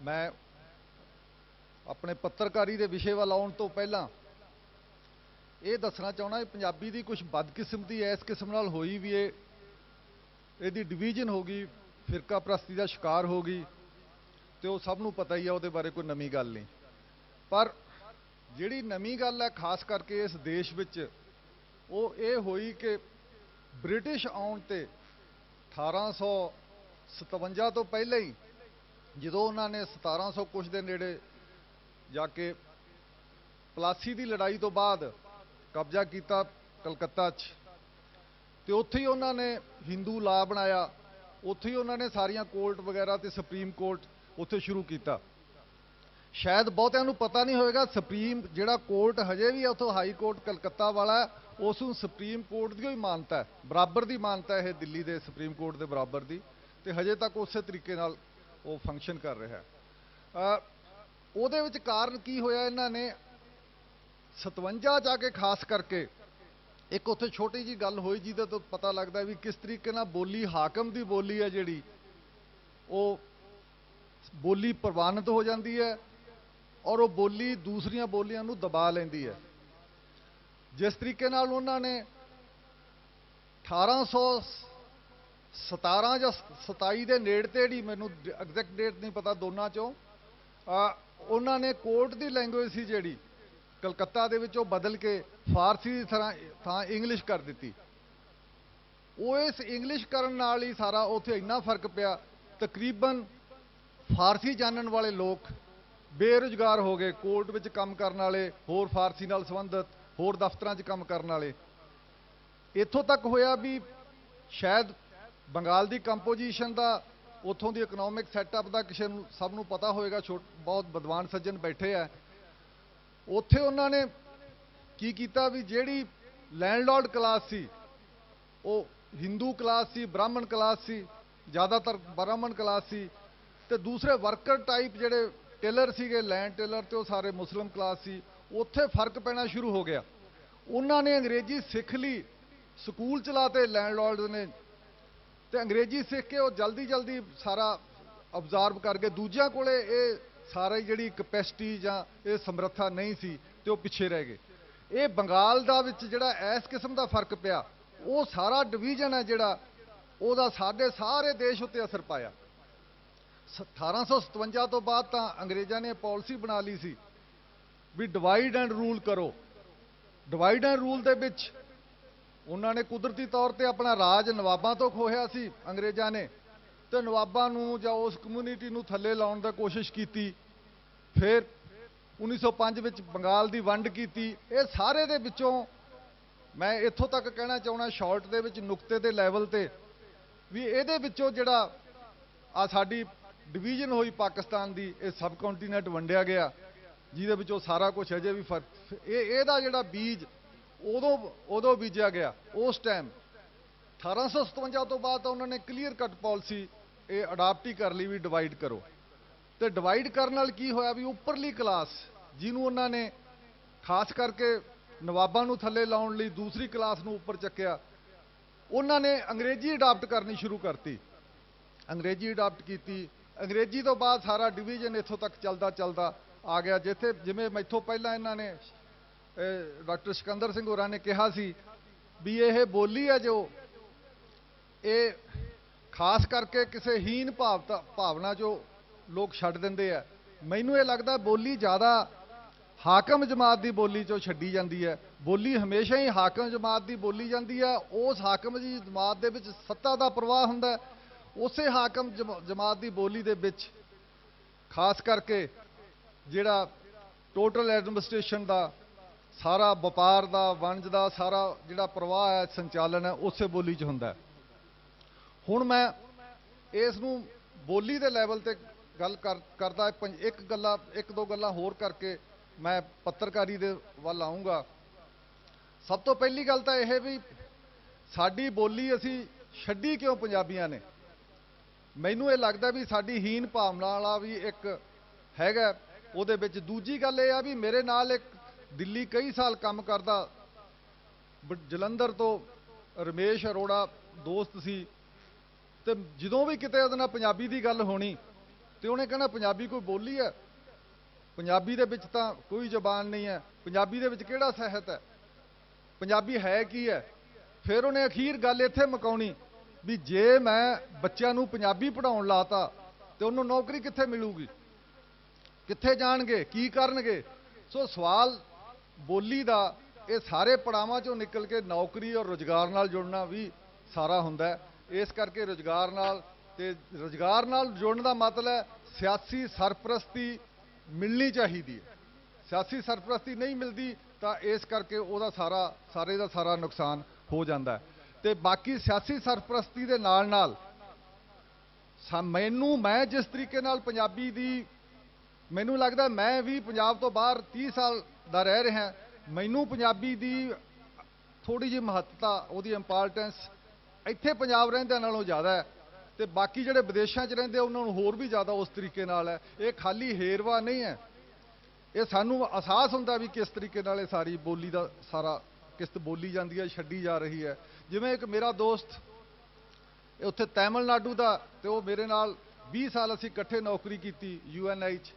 मैं अपने पत्रकारी के विषय वाल आने तो पहला ये दसना चाहना पंजाबी की कुछ बदकिस्मती इस किस्म नाल होई भी ये डिवीजन हो गई, फिरका प्रस्ती का शिकार हो गई, तो सबनों पता ही है, वो बारे कोई नवी गल नहीं। पर जिहड़ी नवी गल है खास करके इस देश विच वो ये हुई कि ब्रिटिश आउण ते 1857 तो पहले ही जो उन्होंने 1700 कुछ के नेड़े जाके प्लासी की लड़ाई तो बाद कब्जा किया कलकत्ता तो उत्थे ही उन्होंने हिंदू ला बनाया, उत्थे ही उन्होंने सारिया कोर्ट वगैरह तो सुप्रीम कोर्ट उत्थे शुरू किया। शायद बहुतिਆਂ ਨੂੰ पता नहीं होएगा सुप्रीम जिहड़ा कोर्ट हजे भी है उतो हाई कोर्ट कलकत्ता वाला उस सुप्रीम कोर्ट की ही मानता है, बराबर की मानता है दिल्ली के सुप्रीम कोर्ट के बराबर की, तो हजे तक उस तरीके नाल वो फंक्शन कर रहा है। ਉਹਦੇ ਵਿੱਚ ਕਾਰਨ ਕੀ ਹੋਇਆ, ਇਹਨਾਂ ਨੇ 57 जाके खास करके एक उत्थे छोटी जी गल हुई जिहदे तो पता लगता भी किस तरीके नाल बोली हाकम की बोली है जिहड़ी वो बोली प्रवानित हो जाती है और वो बोली दूसरिया बोलियां नूं दबा लैंदी है। जिस तरीके नाल उन्होंने 1817 या 27 के नेड़ ते जी मैनूं एग्जैक्ट डेट नहीं पता दोनों चों उन्होंने कोर्ट की लैंगुएज सी जिहड़ी कलकत्ता दे विच बदल के फारसी की तरह थां इंग्लिश कर दी। वो इस इंग्लिश करन नाल ही सारा उत्थे इन्ना फर्क पिया, तकरीबन फारसी जानन वाले लोग बेरोजगार हो गए, कोर्ट विच काम करने वाले, होर फारसी नाल संबंधित होर दफ्तरां च काम करने वाले। इत्थों तक होया भी शायद बंगाल की कंपोजिशन का उत्थों की इकनॉमिक सैटअप का किसी सब नूं पता होएगा, बहुत विद्वान सज्जन बैठे है। उत्थे उन्होंने की कीता भी जिहड़ी लैंडलॉर्ड क्लास सी वो हिंदू क्लास सी, ब्राह्मण क्लास सी, ज़्यादातर ब्राह्मण क्लास सी, ते दूसरे वर्कर टाइप जिहड़े टेलर सीगे लैंड टेलर ते वो सारे मुस्लिम क्लास सी। उत्थे फर्क पैना शुरू हो गया। उन्होंने अंग्रेजी सीख ली, स्कूल चलाते लैंडलॉर्ड ने, तो अंग्रेजी सीख के वो जल्दी जल्दी सारा ऑब्जर्व करके दूजिया कोले ये सारी जिहड़ी कैपेसिटी जां ये समर्था नहीं सी तो पिछे रह गए। ये बंगाल दा विच जिहड़ा इस किस्म का फर्क पिया वो सारा डिवीजन है जिहड़ा ओहदा साडे सारे देश उत्ते असर पाया। 1857 तो बाद तो अंग्रेज़ों ने पॉलिसी बना ली सी भी डिवाइड एंड रूल करो। डिवाइड एंड रूल दे विच उन्होंने कुदरती तौर पर अपना राज नवाबों तो खोया सी अंग्रेज़ों ने, तो नवाबों नूं जां उस कम्यूनिटी नूं थल्ले लाउण दी कोशिश की। फिर 1905 विच बंगाल की वंड की। ये सारे दे विचों मैं इत्थों तक कहना चाहना शॉर्ट दे विच नुकते के लैवल ते भी इहदे विचों जिहड़ा आ साडी डिवीजन हुई पाकिस्तान की, ये सब कॉन्टीनेंट वंडिया गया जिहदे विचों सारा कुछ अजे भी फर्क इहदा जिहड़ा बीज उदों उदों बीजा गया उस टाइम 1857 तो बाद उन्होंने क्लीयर कट पॉलिसी ये अडाप्ट ही कर ली भी डिवाइड करो। तो डिवाइड करने नाल की होया भी उपरली क्लास जिन्होंने उन्होंने खास करके नवाबों नूं थल्ले लाउण लई दूसरी क्लास नूं उपर चक्या, उन्होंने अंग्रेजी अडाप्ट करनी शुरू करती। अंग्रेजी अडाप्ट की, अंग्रेजी तो बाद सारा डिवीजन इत्थों तक चलता चलता आ गया जिथे जिमें मैथों पहला इन्होंने डॉक्टर सिकंदर सिंह होरां ने कहा सी भी यह बोली है जो ये खास करके किसी हीन भावना जो लोग छड्ड दिंदे है। मैनूं ये लगता बोली ज़्यादा हाकम जमात की बोली चो छड्डी जाती है। बोली हमेशा ही हाकम जमात की बोली जाती है, उस हाकम की जमात दे विच सत्ता का प्रवाह हुंदा है, उसे हाकम जमात की बोली दे विच खास करके जिहड़ा टोटल एडमिनिस्ट्रेशन का सारा व्यापार का वणज का सारा जिहड़ा प्रवाह है संचालन है उस बोली च हुंदा है। हुण मैं इसनूं बोली के लैवल ते गल करदा एक दो गल्लां होर करके मैं पत्रकारी दे वल आऊँगा। सब तो पहली गल तो यह भी साडी बोली असी छड्डी क्यों पंजाबियां ने, मैनूं ये लगदा भी साडी हीन भावना वाला भी एक हैगा उहदे विच। दूजी गल यह भी मेरे नाल एक दिल्ली कई साल काम करदा जलंधर तो रमेश अरोड़ा दोस्त सी, तो जदों भी किते उहदे नाल पंजाबी दी गल होनी ਤੇ ਉਹਨੇ ਕਹਿਣਾ ਪੰਜਾਬੀ ਕੋਈ ਬੋਲੀ ਹੈ, ਪੰਜਾਬੀ ਦੇ ਵਿੱਚ ਤਾਂ ਕੋਈ ਜ਼ਬਾਨ ਨਹੀਂ ਹੈ, ਪੰਜਾਬੀ ਦੇ ਵਿੱਚ ਕਿਹੜਾ ਸਾਹਿਤ ਹੈ, ਪੰਜਾਬੀ ਹੈ ਕੀ ਹੈ। ਫਿਰ ਉਹਨੇ ਅਖੀਰ ਗੱਲ ਇੱਥੇ ਮੁਕਾਉਣੀ ਵੀ ਜੇ ਮੈਂ ਬੱਚਿਆਂ ਨੂੰ ਪੰਜਾਬੀ ਪੜ੍ਹਾਉਣ ਲਾਤਾ ਤੇ ਉਹਨੂੰ ਨੌਕਰੀ ਕਿੱਥੇ ਮਿਲੂਗੀ, ਕਿੱਥੇ ਜਾਣਗੇ, ਕੀ ਕਰਨਗੇ। ਸੋ ਸਵਾਲ ਬੋਲੀ ਦਾ ਇਹ ਸਾਰੇ ਪੜਾਵਾਂ ਚੋਂ ਨਿਕਲ ਕੇ ਨੌਕਰੀ ਔਰ ਰੁਜ਼ਗਾਰ ਨਾਲ ਜੁੜਨਾ ਵੀ ਸਾਰਾ ਹੁੰਦਾ। ਇਸ ਕਰਕੇ ਰੁਜ਼ਗਾਰ ਨਾਲ ਜੁੜਨ ਦਾ ਮਤਲਬ ਹੈ ਸਿਆਸੀ ਸਰਪ੍ਰਸਤੀ ਮਿਲਣੀ ਚਾਹੀਦੀ ਹੈ। ਸਿਆਸੀ ਸਰਪ੍ਰਸਤੀ ਨਹੀਂ ਮਿਲਦੀ ਤਾਂ ਇਸ ਕਰਕੇ ਉਹਦਾ ਸਾਰੇ ਦਾ ਸਾਰਾ ਨੁਕਸਾਨ ਹੋ ਜਾਂਦਾ ਹੈ। ਤੇ ਬਾਕੀ ਸਿਆਸੀ ਸਰਪ੍ਰਸਤੀ ਦੇ ਨਾਲ ਮੈਂ ਜਿਸ ਤਰੀਕੇ ਨਾਲ ਪੰਜਾਬੀ ਦੀ, ਮੈਨੂੰ ਲੱਗਦਾ ਮੈਂ ਵੀ ਪੰਜਾਬ ਤੋਂ ਬਾਹਰ 30 ਸਾਲ ਦਾ ਰਹਿ ਰਿਹਾ, ਮੈਨੂੰ ਪੰਜਾਬੀ ਦੀ ਥੋੜੀ ਜਿਹੀ ਮਹੱਤਤਾ, ਉਹਦੀ ਇੰਪੋਰਟੈਂਸ ਇੱਥੇ ਪੰਜਾਬ ਰਹਿੰਦਿਆਂ ਨਾਲੋਂ ਜ਼ਿਆਦਾ ਹੈ ਤੇ ਬਾਕੀ ਜਿਹੜੇ ਵਿਦੇਸ਼ਾਂ 'ਚ ਰਹਿੰਦੇ ਉਹਨਾਂ ਨੂੰ ਹੋਰ ਵੀ ਜ਼ਿਆਦਾ ਉਸ ਤਰੀਕੇ ਨਾਲ ਹੈ। ਇਹ ਖਾਲੀ ਹੇਰਵਾ ਨਹੀਂ ਹੈ, ਇਹ ਸਾਨੂੰ ਅਹਿਸਾਸ ਹੁੰਦਾ ਵੀ ਕਿਸ ਤਰੀਕੇ ਨਾਲ ਇਹ ਸਾਰੀ ਬੋਲੀ ਦਾ ਸਾਰਾ ਕਿਸ਼ਤ ਬੋਲੀ ਜਾਂਦੀ ਹੈ, ਛੱਡੀ ਜਾ ਰਹੀ ਹੈ। ਜਿਵੇਂ ਇੱਕ ਮੇਰਾ ਦੋਸਤ ਉੱਥੇ ਤਾਮਿਲਨਾਡੂ ਦਾ, ਤੇ ਉਹ ਮੇਰੇ ਨਾਲ 20 ਸਾਲ ਅਸੀਂ ਇਕੱਠੇ ਨੌਕਰੀ ਕੀਤੀ UNI 'ਚ।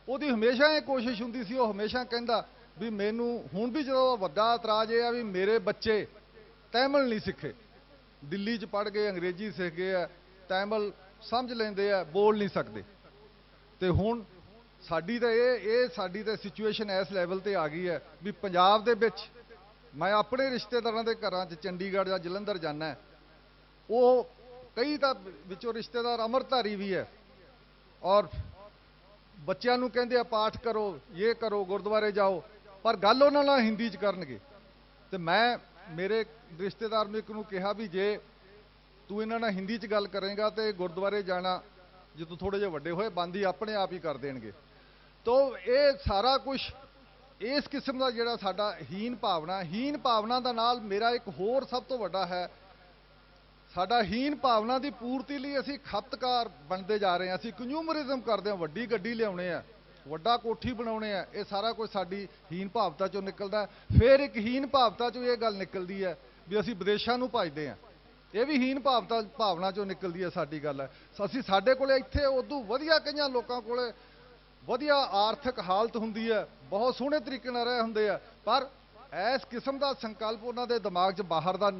ਉਹਦੀ ਹਮੇਸ਼ਾ ਇਹ ਕੋਸ਼ਿਸ਼ ਹੁੰਦੀ ਸੀ, ਉਹ ਹਮੇਸ਼ਾ ਕਹਿੰਦਾ ਵੀ ਮੈਨੂੰ ਹੁਣ ਵੀ ਜਦੋਂ ਵੱਡਾ ਇਤਰਾਜ਼ ਇਹ ਆ ਵੀ ਮੇਰੇ ਬੱਚੇ ਤਾਮਿਲ ਨਹੀਂ ਸਿੱਖੇ, ਦਿੱਲੀ 'ਚ ਪੜ੍ਹ ਗਏ, ਅੰਗਰੇਜ਼ੀ ਸਿੱਖ ਗਏ ਆ, ਤਾਮਿਲ ਸਮਝ ਲੈਂਦੇ ਆ, ਬੋਲ ਨਹੀਂ ਸਕਦੇ। ਤੇ ਹੁਣ ਸਾਡੀ ਤਾਂ ਸਿਚੁਏਸ਼ਨ ਇਸ ਲੈਵਲ ਤੇ ਆ ਗਈ ਹੈ ਵੀ ਪੰਜਾਬ ਦੇ ਵਿੱਚ ਮੈਂ ਆਪਣੇ ਰਿਸ਼ਤੇਦਾਰਾਂ ਦੇ ਘਰਾਂ 'ਚ ਚੰਡੀਗੜ੍ਹ ਜਾਂ ਜਲੰਧਰ ਜਾਣਾ, ਉਹ ਕਈ ਤਾਂ ਵਿੱਚੋਂ ਰਿਸ਼ਤੇਦਾਰ ਅੰਮ੍ਰਿਤਧਾਰੀ ਵੀ ਹੈ ਔਰ ਬੱਚਿਆਂ ਨੂੰ ਕਹਿੰਦੇ ਆ ਪਾਠ ਕਰੋ, ਇਹ ਕਰੋ, ਗੁਰਦੁਆਰੇ ਜਾਓ, ਪਰ ਗੱਲ ਉਹਨਾਂ ਨਾਲ ਹਿੰਦੀ 'ਚ ਕਰਨਗੇ। ਤੇ ਮੈਂ ਮੇਰੇ ਰਿਸ਼ਤੇਦਾਰ ਨੂੰ ਇੱਕ ਨੂੰ ਕਿਹਾ ਵੀ ਜੇ ਤੂੰ ਇਹਨਾਂ ਨਾਲ ਹਿੰਦੀ 'ਚ ਗੱਲ ਕਰੇਗਾ ਤੇ ਗੁਰਦੁਆਰੇ ਜਾਣਾ ਜਦੋਂ ਥੋੜੇ ਜਿਹੇ ਵੱਡੇ ਹੋਏ ਬੰਦ ਹੀ ਆਪਣੇ ਆਪ ਹੀ ਕਰ ਦੇਣਗੇ। ਤੋ ਇਹ ਸਾਰਾ ਕੁਝ ਇਸ ਕਿਸਮ ਦਾ ਜਿਹੜਾ ਸਾਡਾ ਹੀਨ ਭਾਵਨਾ ਦਾ ਨਾਲ ਮੇਰਾ ਇੱਕ ਹੋਰ ਸਭ ਤੋਂ ਵੱਡਾ ਹੈ, ਸਾਡਾ ਹੀਨ ਭਾਵਨਾ ਦੀ ਪੂਰਤੀ ਲਈ ਅਸੀਂ ਖਪਤਕਾਰ ਬਣਦੇ ਜਾ ਰਹੇ ਹਾਂ, ਅਸੀਂ ਕੰਜ਼ਿਊਮਰਿਜ਼ਮ ਕਰਦੇ ਹਾਂ, ਵੱਡੀ ਗੱਡੀ ਲਿਆਉਣੇ ਆ, ਵੱਡਾ ਕੋਠੀ ਬਣਾਉਣੇ ਆ, ਇਹ ਸਾਰਾ ਕੁਝ ਸਾਡੀ ਹੀਨ ਭਾਵਤਾ ਚੋਂ ਨਿਕਲਦਾ। ਫਿਰ ਇੱਕ ਹੀਨ ਭਾਵਤਾ ਚੋਂ ਇਹ ਗੱਲ ਨਿਕਲਦੀ ਹੈ ਵੀ ਅਸੀਂ ਵਿਦੇਸ਼ਾਂ ਨੂੰ ਭਜਦੇ ਹਾਂ, ਇਹ ਵੀ ਹੀਨ ਭਾਵਨਾ ਚੋਂ ਨਿਕਲਦੀ ਹੈ ਸਾਡੀ ਗੱਲ ਹੈ। ਸਾਡੇ ਕੋਲੇ ਇੱਥੇ ਉਦੋਂ ਵਧੀਆ ਕਈਆਂ ਲੋਕਾਂ ਕੋਲੇ ਵਧੀਆ ਆਰਥਿਕ ਹਾਲਤ ਹੁੰਦੀ ਹੈ, ਬਹੁਤ ਸੋਹਣੇ ਤਰੀਕੇ ਨਾਲ ਰਹੇ ਹੁੰਦੇ ਆ, ਪਰ ਇਸ ਕਿਸਮ ਦਾ ਸੰਕਲਪ ਉਹਨਾਂ ਦੇ ਦਿਮਾਗ 'ਚ ਬਾਹਰ ਦਾ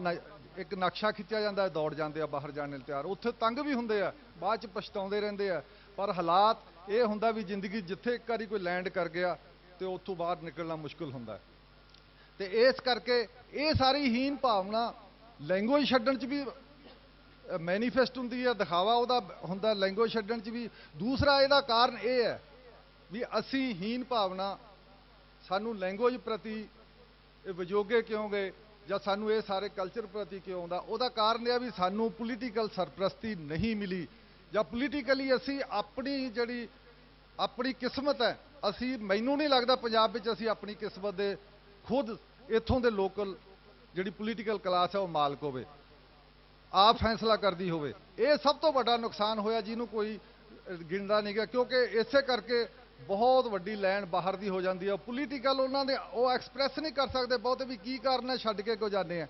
ਇੱਕ ਨਕਸ਼ਾ ਖਿੱਚਿਆ ਜਾਂਦਾ, ਦੌੜ ਜਾਂਦੇ ਆ ਬਾਹਰ ਜਾਣ ਲਈ ਤਿਆਰ, ਉੱਥੇ ਤੰਗ ਵੀ ਹੁੰਦੇ ਆ, ਬਾਅਦ 'ਚ ਪਛਤਾਉਂਦੇ ਰਹਿੰਦੇ ਆ। ਪਰ ਹਾਲਾਤ ਇਹ ਹੁੰਦਾ ਵੀ ਜ਼ਿੰਦਗੀ ਜਿੱਥੇ ਇੱਕ ਵਾਰੀ ਕੋਈ ਲੈਂਡ ਕਰ ਗਿਆ ਤੇ ਉੱਥੋਂ ਬਾਹਰ ਨਿਕਲਣਾ ਮੁਸ਼ਕਿਲ ਹੁੰਦਾ। ਤੇ ਇਸ ਕਰਕੇ ਇਹ ਸਾਰੀ ਹੀਨ ਭਾਵਨਾ ਲੈਂਗੁਏਜ ਛੱਡਣ 'ਚ ਵੀ ਮੈਨੀਫੈਸਟ ਹੁੰਦੀ ਹੈ, ਦਿਖਾਵਾ ਉਹਦਾ ਹੁੰਦਾ ਲੈਂਗੁਏਜ ਛੱਡਣ 'ਚ ਵੀ। ਦੂਸਰਾ ਇਹਦਾ ਕਾਰਨ ਇਹ ਹੈ ਵੀ ਅਸੀਂ ਹੀਨ ਭਾਵਨਾ, ਸਾਨੂੰ ਲੈਂਗੁਏਜ ਪ੍ਰਤੀ ਇਹ ਵਿਜੋਗੇ ਕਿਉਂ ਗਏ ਜਾਂ ਸਾਨੂੰ ਇਹ ਸਾਰੇ ਕਲਚਰ ਪ੍ਰਤੀ ਕਿਉਂ ਆਉਂਦਾ, ਉਹਦਾ ਕਾਰਨ ਇਹ ਹੈ ਵੀ ਸਾਨੂੰ ਪੋਲੀਟੀਕਲ ਸਰਪ੍ਰਸਤੀ ਨਹੀਂ ਮਿਲੀ, ਜਾਂ ਪੋਲੀਟੀਕਲੀ ਅਸੀਂ ਆਪਣੀ ਕਿਸਮਤ ਹੈ, ਮੈਨੂੰ ਨਹੀਂ ਲੱਗਦਾ ਪੰਜਾਬ ਵਿੱਚ ਅਸੀਂ ਆਪਣੀ ਕਿਸਮਤ ਦੇ ਖੁਦ ਇੱਥੋਂ ਦੇ ਲੋਕਲ ਜਿਹੜੀ ਪੋਲੀਟੀਕਲ ਕਲਾਸ ਹੈ ਉਹ ਮਾਲਕ ਹੋਵੇ, ਆਪ ਫੈਸਲਾ ਕਰਦੀ ਹੋਵੇ। ਇਹ ਸਭ ਤੋਂ ਵੱਡਾ ਨੁਕਸਾਨ ਹੋਇਆ ਜਿਹਨੂੰ ਕੋਈ ਗਿਣਦਾ ਨਹੀਂ ਗਿਆ, ਕਿਉਂਕਿ ਇਸੇ ਕਰਕੇ ਬਹੁਤ ਵੱਡੀ ਲੈਣ ਬਾਹਰ ਦੀ ਹੋ ਜਾਂਦੀ ਹੈ। ਪੋਲੀਟੀਕਲ ਉਹਨਾਂ ਦੇ ਉਹ ਐਕਸਪ੍ਰੈਸ ਨਹੀਂ ਕਰ ਸਕਦੇ ਬਹੁਤੇ ਵੀ ਕੀ ਕਾਰਨ ਹੈ, ਛੱਡ ਕੇ ਕਿਉਂ ਜਾਂਦੇ ਆ।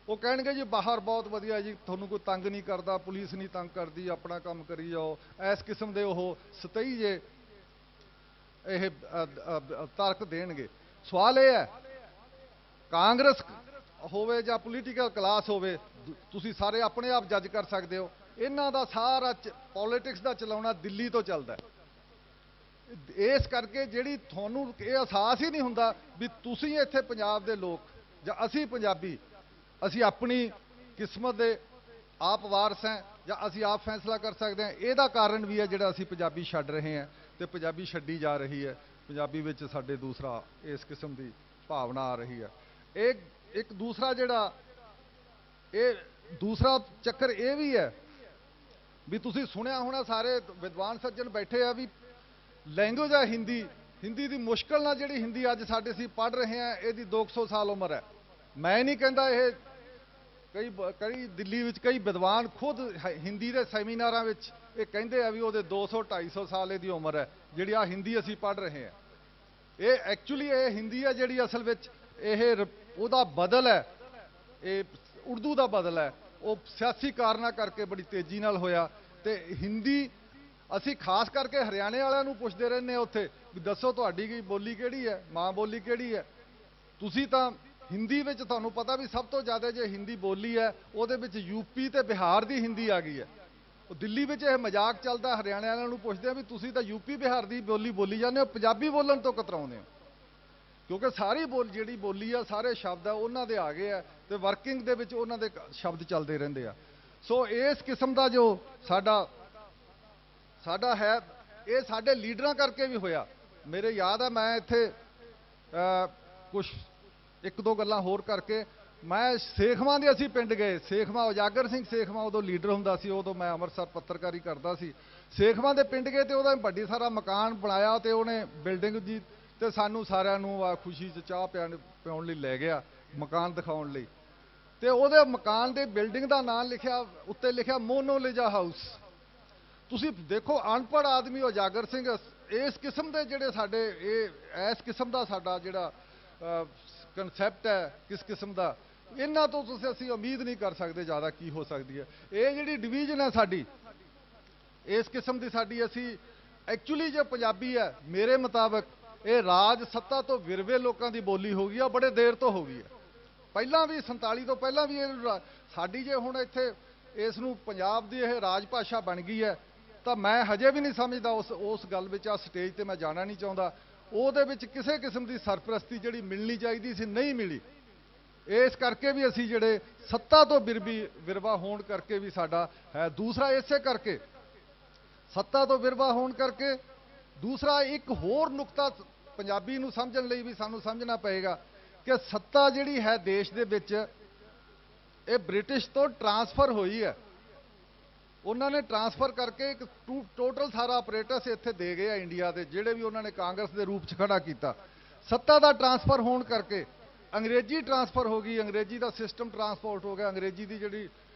ਉਹ ਕਹਿਣਗੇ ਜੀ ਬਾਹਰ ਬਹੁਤ ਵਧੀਆ ਜੀ, ਤੁਹਾਨੂੰ ਕੋਈ ਤੰਗ ਨਹੀਂ ਕਰਦਾ, ਪੁਲਿਸ ਨਹੀਂ ਤੰਗ ਕਰਦੀ, ਆਪਣਾ ਕੰਮ ਕਰੀ ਜਾਓ, ਇਸ ਕਿਸਮ ਦੇ ਉਹ ਸਤਈ ਜੇ ਇਹ ਤਰਕ ਦੇਣਗੇ। ਸਵਾਲ ਇਹ ਹੈ ਕਾਂਗਰਸ ਹੋਵੇ ਜਾਂ ਪੋਲੀਟੀਕਲ ਕਲਾਸ ਹੋਵੇ, ਤੁਸੀਂ ਸਾਰੇ ਆਪਣੇ ਆਪ ਜੱਜ ਕਰ ਸਕਦੇ ਹੋ, ਇਹਨਾਂ ਦਾ ਸਾਰਾ ਪੋਲਿਟਿਕਸ ਦਾ ਚਲਾਉਣਾ ਦਿੱਲੀ ਤੋਂ ਚੱਲਦਾ। ਇਸ ਕਰਕੇ ਜਿਹੜੀ ਤੁਹਾਨੂੰ ਇਹ ਅਹਿਸਾਸ ਹੀ ਨਹੀਂ ਹੁੰਦਾ ਵੀ ਤੁਸੀਂ ਇੱਥੇ ਪੰਜਾਬ ਦੇ ਲੋਕ ਜਾਂ ਅਸੀਂ ਪੰਜਾਬੀ, ਅਸੀਂ ਆਪਣੀ ਕਿਸਮਤ ਦੇ ਆਪ ਵਾਰਸ ਹਾਂ ਜਾਂ ਅਸੀਂ ਆਪ ਫੈਸਲਾ ਕਰ ਸਕਦੇ ਹਾਂ। ਇਹਦਾ ਕਾਰਨ ਵੀ ਹੈ ਜਿਹੜਾ ਅਸੀਂ ਪੰਜਾਬੀ ਛੱਡ ਰਹੇ ਹਾਂ ਤੇ ਪੰਜਾਬੀ ਛੱਡੀ ਜਾ ਰਹੀ ਹੈ, ਪੰਜਾਬੀ ਵਿੱਚ ਸਾਡੇ ਦੂਸਰਾ ਇਸ ਕਿਸਮ ਦੀ ਭਾਵਨਾ ਆ ਰਹੀ ਹੈ। ਇਹ ਇੱਕ ਦੂਸਰਾ ਦੂਸਰਾ ਚੱਕਰ ਇਹ ਵੀ ਹੈ ਵੀ ਤੁਸੀਂ ਸੁਣਿਆ ਹੋਣਾ, ਸਾਰੇ ਵਿਦਵਾਨ ਸੱਜਣ ਬੈਠੇ ਆ ਵੀ ਲੈਂਗੁਏਜ ਹੈ ਹਿੰਦੀ ਦੀ ਮੁਸ਼ਕਲ ਨਾਲ ਜਿਹੜੀ ਹਿੰਦੀ ਅੱਜ ਸਾਡੇ ਅਸੀਂ ਪੜ੍ਹ ਰਹੇ ਹਾਂ ਇਹਦੀ 200 ਸਾਲ ਉਮਰ ਹੈ। ਮੈਂ ਨਹੀਂ ਕਹਿੰਦਾ, ਇਹ ਕਈ ਦਿੱਲੀ ਵਿੱਚ ਕਈ ਵਿਦਵਾਨ ਖੁਦ ਹਿੰਦੀ ਦੇ ਸੈਮੀਨਾਰਾਂ ਵਿੱਚ ਇਹ ਕਹਿੰਦੇ ਆ ਵੀ ਉਹਦੇ 200-250 ਸਾਲ ਇਹਦੀ ਉਮਰ ਹੈ ਜਿਹੜੀ ਆ ਹਿੰਦੀ ਅਸੀਂ ਪੜ੍ਹ ਰਹੇ ਹਾਂ। ਇਹ ਐਕਚੁਅਲੀ ਇਹ ਹਿੰਦੀ ਹੈ ਜਿਹੜੀ ਅਸਲ ਵਿੱਚ ਉਹਦਾ ਬਦਲ ਹੈ, ਇਹ ਉਰਦੂ ਦਾ ਬਦਲ ਹੈ, ਉਹ ਸਿਆਸੀ ਕਾਰਨਾਂ ਕਰਕੇ ਬੜੀ ਤੇਜ਼ੀ ਨਾਲ ਹੋਇਆ। ਤੇ ਹਿੰਦੀ ਅਸੀਂ ਖਾਸ ਕਰਕੇ ਹਰਿਆਣੇ ਵਾਲਿਆਂ ਨੂੰ ਪੁੱਛਦੇ ਰਹਿੰਦੇ ਉੱਥੇ ਵੀ ਦੱਸੋ ਤੁਹਾਡੀ ਕੀ ਬੋਲੀ ਕਿਹੜੀ ਹੈ, ਮਾਂ ਬੋਲੀ ਕਿਹੜੀ ਹੈ। ਤੁਸੀਂ ਤਾਂ ਹਿੰਦੀ ਵਿੱਚ ਤੁਹਾਨੂੰ ਪਤਾ ਵੀ ਸਭ ਤੋਂ ਜ਼ਿਆਦਾ ਜੇ ਹਿੰਦੀ ਬੋਲੀ ਹੈ ਉਹਦੇ ਵਿੱਚ ਯੂਪੀ ਤੇ ਬਿਹਾਰ ਦੀ ਹਿੰਦੀ ਆ ਗਈ ਹੈ। ਉਹ ਦਿੱਲੀ ਵਿੱਚ ਇਹ ਮਜ਼ਾਕ ਚੱਲਦਾ, ਹਰਿਆਣੇ ਵਾਲਿਆਂ ਨੂੰ ਪੁੱਛਦੇ ਆ ਵੀ ਤੁਸੀਂ ਤਾਂ ਯੂਪੀ ਬਿਹਾਰ ਦੀ ਬੋਲੀ ਬੋਲੀ ਜਾਂਦੇ ਹੋ, ਪੰਜਾਬੀ ਬੋਲਣ ਤੋਂ ਕਤਰਾਉਂਦੇ ਹੋ। ਕਿਉਂਕਿ ਸਾਰੀ ਜਿਹੜੀ ਬੋਲੀ ਆ, ਸਾਰੇ ਸ਼ਬਦ ਆ ਉਹਨਾਂ ਦੇ ਆ ਗਏ ਆ ਤੇ ਵਰਕਿੰਗ ਦੇ ਵਿੱਚ ਉਹਨਾਂ ਦੇ ਸ਼ਬਦ ਚੱਲਦੇ ਰਹਿੰਦੇ ਆ। ਸੋ ਇਸ ਕਿਸਮ ਦਾ ਜੋ ਸਾਡਾ ਹੈ, ਇਹ ਸਾਡੇ ਲੀਡਰਾਂ ਕਰਕੇ ਵੀ ਹੋਇਆ। ਮੇਰੇ ਯਾਦ ਆ ਮੈਂ ਇੱਥੇ ਕੁਝ ਇੱਕ ਦੋ ਗੱਲਾਂ ਹੋਰ ਕਰਕੇ ਮੈਂ ਸੇਖਵਾਂ ਦੇ ਅਸੀਂ ਪਿੰਡ ਗਏ। ਸੇਖਵਾਂ ਉਜਾਗਰ ਸਿੰਘ ਸੇਖਵਾਂ ਉਦੋਂ ਲੀਡਰ ਹੁੰਦਾ ਸੀ, ਉਦੋਂ ਮੈਂ ਅੰਮ੍ਰਿਤਸਰ ਪੱਤਰਕਾਰੀ ਕਰਦਾ ਸੀ। ਸੇਖਵਾਂ ਦੇ ਪਿੰਡ ਗਏ ਤੇ ਉਹਦਾ ਵੱਡੀ ਸਾਰਾ ਮਕਾਨ ਬਣਾਇਆ ਤੇ ਉਹਨੇ ਬਿਲਡਿੰਗ ਜੀ, ਤੇ ਸਾਨੂੰ ਸਾਰਿਆਂ ਨੂੰ ਖੁਸ਼ੀ 'ਚ ਚਾਹ ਪਿਆਉਣ ਲਈ ਲੈ ਗਿਆ, ਮਕਾਨ ਦਿਖਾਉਣ ਲਈ। ਤੇ ਉਹਦੇ ਮਕਾਨ ਦੇ ਬਿਲਡਿੰਗ ਦਾ ਨਾਮ ਲਿਖਿਆ, ਉੱਤੇ ਲਿਖਿਆ ਮੋਨੋਲਿਜਾ ਹਾਊਸ। ਤੁਸੀਂ ਦੇਖੋ ਅਨਪੜ੍ਹ ਆਦਮੀ ਉਜਾਗਰ ਸਿੰਘ ਇਸ ਕਿਸਮ ਦੇ ਜਿਹੜੇ ਸਾਡੇ ਇਸ ਕਿਸਮ ਦਾ ਸਾਡਾ ਜਿਹੜਾ ਕਨਸੈਪਟ ਹੈ, ਕਿਸ ਕਿਸਮ ਦਾ, ਇਹਨਾਂ ਤੋਂ ਅਸੀਂ ਉਮੀਦ ਨਹੀਂ ਕਰ ਸਕਦੇ ਜ਼ਿਆਦਾ ਕੀ ਹੋ ਸਕਦੀ ਹੈ। ਇਹ ਜਿਹੜੀ ਡਿਵੀਜ਼ਨ ਹੈ ਸਾਡੀ, ਇਸ ਕਿਸਮ ਦੀ ਸਾਡੀ, ਅਸੀਂ ਐਕਚੁਅਲੀ ਜੇ ਪੰਜਾਬੀ ਹੈ ਮੇਰੇ ਮੁਤਾਬਕ ਇਹ ਰਾਜ ਸੱਤਾ ਤੋਂ ਵਿਰਵੇ ਲੋਕਾਂ ਦੀ ਬੋਲੀ ਹੋ ਗਈ ਆ, ਬੜੇ ਦੇਰ ਤੋਂ ਹੋ ਗਈ ਹੈ। ਪਹਿਲਾਂ ਵੀ 47 ਤੋਂ ਪਹਿਲਾਂ ਵੀ ਇਹ ਸਾਡੀ, ਜੇ ਹੁਣ ਇੱਥੇ ਇਸ ਨੂੰ ਪੰਜਾਬ ਦੀ ਇਹ ਰਾਜ ਭਾਸ਼ਾ ਬਣ ਗਈ ਹੈ ਤਾਂ ਮੈਂ ਹਜੇ ਵੀ ਨਹੀਂ ਸਮਝਦਾ ਉਸ ਗੱਲ ਵਿੱਚ, ਆ ਸਟੇਜ ਤੇ ਮੈਂ ਜਾਣਾ ਨਹੀਂ ਚਾਹੁੰਦਾ, ਉਹਦੇ ਵਿੱਚ ਕਿਸੇ ਕਿਸਮ ਦੀ ਸਰਪ੍ਰਸਤੀ ਜਿਹੜੀ ਮਿਲਣੀ ਚਾਹੀਦੀ ਸੀ ਨਹੀਂ ਮਿਲੀ। ਇਸ ਕਰਕੇ ਵੀ ਅਸੀਂ ਜਿਹੜੇ ਸੱਤਾ ਤੋਂ ਵਿਰਵਾ ਹੋਣ ਕਰਕੇ ਵੀ ਸਾਡਾ ਹੈ। ਦੂਸਰਾ ਇਸੇ ਕਰਕੇ ਸੱਤਾ ਤੋਂ ਵਿਰਵਾ ਹੋਣ ਕਰਕੇ, ਦੂਸਰਾ ਇੱਕ ਹੋਰ ਨੁਕਤਾ ਪੰਜਾਬੀ ਨੂੰ ਸਮਝਣ ਲਈ ਵੀ ਸਾਨੂੰ ਸਮਝਣਾ ਪਏਗਾ ਕਿ ਸੱਤਾ ਜਿਹੜੀ ਹੈ ਦੇਸ਼ ਦੇ ਵਿੱਚ ਇਹ ਬ੍ਰਿਟਿਸ਼ ਤੋਂ ਟਰਾਂਸਫਰ ਹੋਈ ਹੈ। ਉਹਨਾਂ ਨੇ ਟਰਾਂਸਫਰ ਕਰਕੇ ਇੱਕ ਟੋਟਲ ਸਾਰਾ ਆਪਰੇਟਸ ਇੱਥੇ ਦੇ ਗਏ ਆ ਇੰਡੀਆ ਦੇ, ਜਿਹੜੇ ਵੀ ਉਹਨਾਂ ਨੇ ਕਾਂਗਰਸ ਦੇ ਰੂਪ 'ਚ ਖੜਾ ਕੀਤਾ। ਸੱਤਾ ਦਾ ਟਰਾਂਸਫਰ ਹੋਣ ਕਰਕੇ ਅੰਗਰੇਜ਼ੀ ਟਰਾਂਸਫਰ ਹੋ ਗਈ, ਅੰਗਰੇਜ਼ੀ ਦਾ ਸਿਸਟਮ ਟਰਾਂਸਪੋਰਟ ਹੋ ਗਿਆ, ਅੰਗਰੇਜ਼ੀ ਦੀ ਜਿਹੜੀ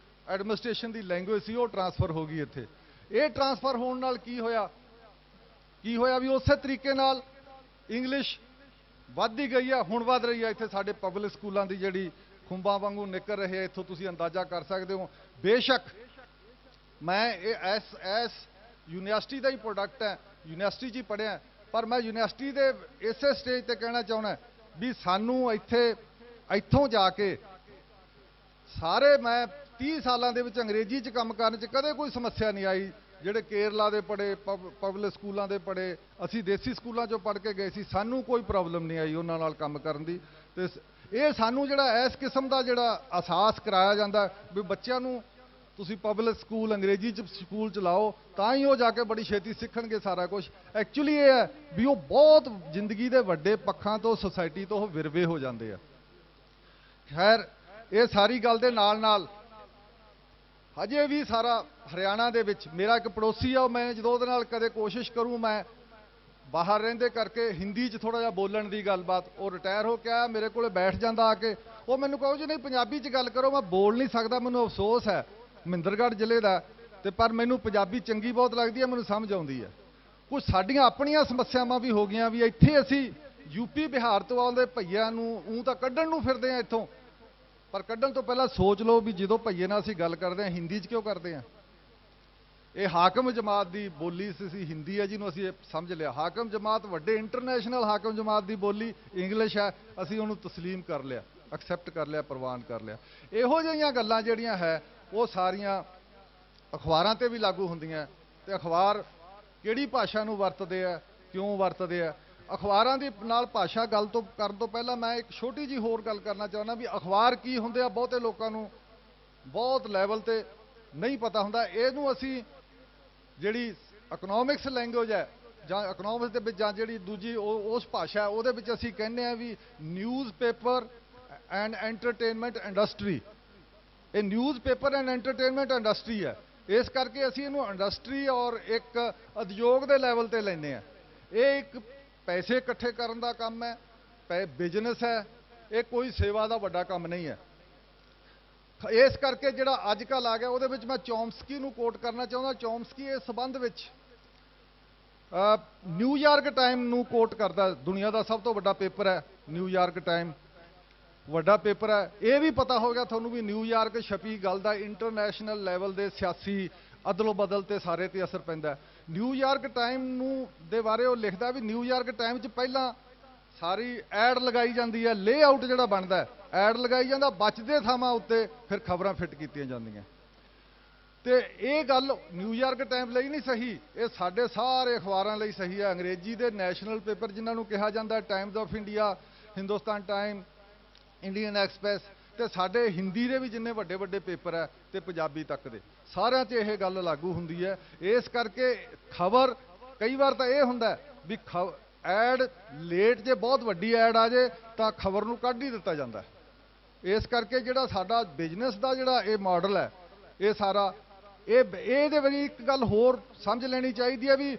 ਐਡਮਿਨਿਸਟ੍ਰੇਸ਼ਨ ਦੀ ਲੈਂਗੁਏਜ ਸੀ ਉਹ ਟਰਾਂਸਫਰ ਹੋ ਗਈ ਇੱਥੇ। ਇਹ ਟਰਾਂਸਫਰ ਹੋਣ ਨਾਲ ਕੀ ਹੋਇਆ ਵੀ ਉਸੇ ਤਰੀਕੇ ਨਾਲ ਇੰਗਲਿਸ਼ ਵੱਧਦੀ ਗਈ ਆ, ਹੁਣ ਵੱਧ ਰਹੀ ਆ। ਇੱਥੇ ਸਾਡੇ ਪਬਲਿਕ ਸਕੂਲਾਂ ਦੀ ਜਿਹੜੀ ਖੁੰਬਾਂ ਵਾਂਗੂ ਨਿਕਲ ਰਹੇ, ਇੱਥੋਂ ਤੁਸੀਂ ਅੰਦਾਜ਼ਾ ਕਰ ਸਕਦੇ ਹੋ। ਬੇਸ਼ੱਕ ਮੈਂ ਇਸ ਯੂਨੀਵਰਸਿਟੀ ਦਾ ਹੀ ਪ੍ਰੋਡਕਟ ਹੈ, ਯੂਨੀਵਰਸਿਟੀ 'ਚ ਹੀ ਪੜ੍ਹਿਆ, ਪਰ ਮੈਂ ਯੂਨੀਵਰਸਿਟੀ ਦੇ ਇਸੇ ਸਟੇਜ ਤੇ ਕਹਿਣਾ ਚਾਹੁੰਦਾ ਵੀ ਸਾਨੂੰ ਇੱਥੋਂ ਜਾ ਕੇ ਸਾਰੇ, ਮੈਂ 30 ਸਾਲਾਂ ਦੇ ਵਿੱਚ ਅੰਗਰੇਜ਼ੀ 'ਚ ਕੰਮ ਕਰਨ 'ਚ ਕਦੇ ਕੋਈ ਸਮੱਸਿਆ ਨਹੀਂ ਆਈ। ਜਿਹੜੇ ਕੇਰਲਾ ਦੇ ਪੜ੍ਹੇ, ਪਬਲਿਕ ਸਕੂਲਾਂ ਦੇ ਪੜ੍ਹੇ, ਅਸੀਂ ਦੇਸੀ ਸਕੂਲਾਂ 'ਚੋਂ ਪੜ੍ਹ ਕੇ ਗਏ ਸੀ, ਸਾਨੂੰ ਕੋਈ ਪ੍ਰੋਬਲਮ ਨਹੀਂ ਆਈ ਉਹਨਾਂ ਨਾਲ ਕੰਮ ਕਰਨ ਦੀ। ਤੇ ਇਹ ਸਾਨੂੰ ਜਿਹੜਾ ਇਸ ਕਿਸਮ ਦਾ ਜਿਹੜਾ ਅਹਿਸਾਸ ਕਰਾਇਆ ਜਾਂਦਾ ਵੀ ਬੱਚਿਆਂ ਨੂੰ ਤੁਸੀਂ ਪਬਲਿਕ ਸਕੂਲ ਅੰਗਰੇਜ਼ੀ 'ਚ ਸਕੂਲ 'ਚ ਲਾਓ ਤਾਂ ਹੀ ਉਹ ਜਾ ਕੇ ਬੜੀ ਛੇਤੀ ਸਿੱਖਣਗੇ ਸਾਰਾ ਕੁਝ। ਐਕਚੁਅਲੀ ਇਹ ਹੈ ਵੀ ਉਹ ਬਹੁਤ ਜ਼ਿੰਦਗੀ ਦੇ ਵੱਡੇ ਪੱਖਾਂ ਤੋਂ, ਸੋਸਾਇਟੀ ਤੋਂ ਉਹ ਵਿਰਵੇ ਹੋ ਜਾਂਦੇ ਆ। ਖੈਰ, ਇਹ ਸਾਰੀ ਗੱਲ ਦੇ ਨਾਲ ਹਜੇ ਵੀ ਸਾਰਾ ਹਰਿਆਣਾ ਦੇ ਵਿੱਚ ਮੇਰਾ ਇੱਕ ਪੜੋਸੀ ਆ, ਮੈਂ ਜਦੋਂ ਉਹਦੇ ਨਾਲ ਕਦੇ ਕੋਸ਼ਿਸ਼ ਕਰੂੰ, ਮੈਂ ਬਾਹਰ ਰਹਿੰਦੇ ਕਰਕੇ ਹਿੰਦੀ 'ਚ ਥੋੜਾ ਜਿਹਾ ਬੋਲਣ ਦੀ ਗੱਲਬਾਤ, ਉਹ ਰਿਟਾਇਰ ਹੋ ਕੇ ਆਇਆ, ਮੇਰੇ ਕੋਲੇ ਬੈਠ ਜਾਂਦਾ ਆ ਕੇ, ਉਹ ਮੈਨੂੰ ਕਹੋ ਜੀ ਨਹੀਂ ਪੰਜਾਬੀ 'ਚ ਗੱਲ ਕਰੋ, ਮੈਂ ਬੋਲ ਨਹੀਂ ਸਕਦਾ, ਮੈਨੂੰ ਅਫਸੋਸ ਹੈ, ਮਹਿੰਦਰਗੜ੍ਹ ਜ਼ਿਲ੍ਹੇ ਦਾ, ਤੇ ਪਰ ਮੈਨੂੰ ਪੰਜਾਬੀ ਚੰਗੀ ਬਹੁਤ ਲੱਗਦੀ ਹੈ, ਮੈਨੂੰ ਸਮਝ ਆਉਂਦੀ ਹੈ। ਕੁਝ ਸਾਡੀਆਂ ਆਪਣੀਆਂ ਸਮੱਸਿਆਵਾਂ ਵੀ ਹੋ ਗਈਆਂ ਵੀ ਇੱਥੇ ਅਸੀਂ ਯੂਪੀ ਬਿਹਾਰ ਤੋਂ ਆਉਂਦੇ ਭਈਆਂ ਨੂੰ ਤਾਂ ਕੱਢਣ ਨੂੰ ਫਿਰਦੇ ਆ ਇੱਥੋਂ, ਪਰ ਕੱਢਣ ਤੋਂ ਪਹਿਲਾਂ ਸੋਚ ਲਓ ਵੀ ਜਦੋਂ ਭਈਏ ਨਾਲ ਅਸੀਂ ਗੱਲ ਕਰਦੇ ਹਾਂ ਹਿੰਦੀ 'ਚ ਕਿਉਂ ਕਰਦੇ ਹਾਂ। ਇਹ ਹਾਕਮ ਜਮਾਤ ਦੀ ਬੋਲੀ ਸੀ, ਹਿੰਦੀ ਹੈ ਜਿਹਨੂੰ ਅਸੀਂ ਸਮਝ ਲਿਆ। ਹਾਕਮ ਜਮਾਤ, ਵੱਡੇ ਇੰਟਰਨੈਸ਼ਨਲ ਹਾਕਮ ਜਮਾਤ ਦੀ ਬੋਲੀ ਇੰਗਲਿਸ਼ ਹੈ, ਅਸੀਂ ਉਹਨੂੰ ਤਸਲੀਮ ਕਰ ਲਿਆ, ਐਕਸੈਪਟ ਕਰ ਲਿਆ, ਪ੍ਰਵਾਨ ਕਰ ਲਿਆ। ਇਹੋ ਜਿਹੀਆਂ ਗੱਲਾਂ ਜਿਹੜੀਆਂ ਹੈ ਉਹ ਸਾਰੀਆਂ ਅਖਬਾਰਾਂ ਤੇ ਵੀ ਲਾਗੂ ਹੁੰਦੀਆਂ। ਤੇ ਅਖਬਾਰ ਕਿਹੜੀ ਭਾਸ਼ਾ ਨੂੰ ਵਰਤਦੇ ਆ, ਕਿਉਂ ਵਰਤਦੇ ਆ, ਅਖਬਾਰਾਂ ਦੀ ਨਾਲ ਭਾਸ਼ਾ ਗੱਲ ਤੋਂ ਕਰਨ ਤੋਂ ਪਹਿਲਾਂ ਮੈਂ ਇੱਕ ਛੋਟੀ ਜੀ ਹੋਰ ਗੱਲ ਕਰਨਾ ਚਾਹੁੰਦਾ ਵੀ ਅਖਬਾਰ ਕੀ ਹੁੰਦੇ ਆ। ਬਹੁਤੇ ਲੋਕਾਂ ਨੂੰ ਬਹੁਤ ਲੈਵਲ ਤੇ ਨਹੀਂ ਪਤਾ ਹੁੰਦਾ। ਇਹਨੂੰ ਅਸੀਂ ਜਿਹੜੀ ਇਕਨੋਮਿਕਸ ਲੈਂਗੁਏਜ ਹੈ ਜਾਂ ਇਕਨੋਮਿਕਸ ਦੇ ਵਿੱਚ ਜਾਂ ਜਿਹੜੀ ਦੂਜੀ ਉਸ ਭਾਸ਼ਾ ਉਹਦੇ ਵਿੱਚ ਅਸੀਂ ਕਹਿੰਦੇ ਆ ਵੀ ਨਿਊਜ਼ਪੇਪਰ ਐਂਡ ਐਂਟਰਟੇਨਮੈਂਟ ਇੰਡਸਟਰੀ। ਇਹ ਨਿਊਜ਼ਪੇਪਰ ਐਂਡ ਐਂਟਰਟੇਨਮੈਂਟ ਇੰਡਸਟਰੀ ਹੈ, ਇਸ ਕਰਕੇ ਅਸੀਂ ਇਹਨੂੰ ਇੰਡਸਟਰੀ ਔਰ ਇੱਕ ਉਦਯੋਗ ਦੇ ਲੈਵਲ ਤੇ ਲੈਂਦੇ ਆ। ਇਹ ਇੱਕ ਪੈਸੇ ਇਕੱਠੇ ਕਰਨ ਦਾ ਕੰਮ ਹੈ, ਬਿਜ਼ਨਸ ਹੈ, ਇਹ ਕੋਈ ਸੇਵਾ ਦਾ ਵੱਡਾ ਕੰਮ ਨਹੀਂ ਹੈ। ਇਸ ਕਰਕੇ ਜਿਹੜਾ ਅੱਜ ਕੱਲ੍ਹ ਆ ਗਿਆ ਉਹਦੇ ਵਿੱਚ ਮੈਂ ਚੌਮਸਕੀ ਨੂੰ ਕੋਟ ਕਰਨਾ ਚਾਹੁੰਦਾ। ਚੌਮਸਕੀ ਇਸ ਸੰਬੰਧ ਵਿੱਚ ਨਿਊਯਾਰਕ ਟਾਈਮ ਨੂੰ ਕੋਟ ਕਰਦਾ। ਦੁਨੀਆ ਦਾ ਸਭ ਤੋਂ ਵੱਡਾ ਪੇਪਰ ਹੈ ਨਿਊਯਾਰਕ ਟਾਈਮ, ਵੱਡਾ ਪੇਪਰ ਹੈ। ਇਹ ਵੀ ਪਤਾ ਹੋ ਗਿਆ ਤੁਹਾਨੂੰ ਵੀ ਨਿਊਯਾਰਕ ਛਪੀ ਗੱਲ ਦਾ ਇੰਟਰਨੈਸ਼ਨਲ ਲੈਵਲ ਦੇ ਸਿਆਸੀ ਅਦਲੋ ਬਦਲ ਤੇ ਸਾਰੇ ਤੇ ਅਸਰ ਪੈਂਦਾ। ਨਿਊਯਾਰਕ ਟਾਈਮ ਨੂੰ ਦੇ ਬਾਰੇ ਉਹ ਲਿਖਦਾ ਵੀ ਨਿਊਯਾਰਕ ਟਾਈਮ 'ਚ ਪਹਿਲਾਂ ਸਾਰੀ ਐਡ ਲਗਾਈ ਜਾਂਦੀ ਹੈ, ਲੇਆਊਟ ਜਿਹੜਾ ਬਣਦਾ ਐਡ ਲਗਾਈ ਜਾਂਦਾ, ਬਚਦੇ ਥਾਵਾਂ ਉੱਤੇ ਫਿਰ ਖਬਰਾਂ ਫਿੱਟ ਕੀਤੀਆਂ ਜਾਂਦੀਆਂ। ਤੇ ਇਹ ਗੱਲ ਨਿਊਯਾਰਕ ਟਾਈਮ ਲਈ ਨਹੀਂ ਸਹੀ, ਇਹ ਸਾਡੇ ਸਾਰੇ ਅਖਬਾਰਾਂ ਲਈ ਸਹੀ ਹੈ। ਅੰਗਰੇਜ਼ੀ ਦੇ ਨੈਸ਼ਨਲ ਪੇਪਰ ਜਿਨ੍ਹਾਂ ਨੂੰ ਕਿਹਾ ਜਾਂਦਾ, Times of India, Hindustan time, Indian express, ਤੇ ਸਾਡੇ ਹਿੰਦੀ ਦੇ ਵੀ ਜਿੰਨੇ ਵੱਡੇ ਵੱਡੇ ਪੇਪਰ ਹੈ ਤੇ ਪੰਜਾਬੀ ਤੱਕ ਦੇ ਸਾਰਿਆਂ 'ਚ ਇਹ ਗੱਲ ਲਾਗੂ ਹੁੰਦੀ ਹੈ। ਇਸ ਕਰਕੇ ਖਬਰ ਕਈ ਵਾਰ ਤਾਂ ਇਹ ਹੁੰਦਾ ਵੀ ਐਡ ਲੇਟ, ਜੇ ਬਹੁਤ ਵੱਡੀ ਐਡ ਆ ਜੇ ਤਾਂ ਖਬਰ ਨੂੰ ਕੱਢ ਹੀ ਦਿੱਤਾ ਜਾਂਦਾ। ਇਸ ਕਰਕੇ ਜਿਹੜਾ ਸਾਡਾ ਬਿਜ਼ਨਸ ਦਾ ਜਿਹੜਾ ਇਹ ਮਾਡਲ ਹੈ, ਇਹ ਸਾਰਾ ਇਹਦੇ ਵਿੱਚ ਇੱਕ ਗੱਲ ਹੋਰ ਸਮਝ ਲੈਣੀ ਚਾਹੀਦੀ ਹੈ ਵੀ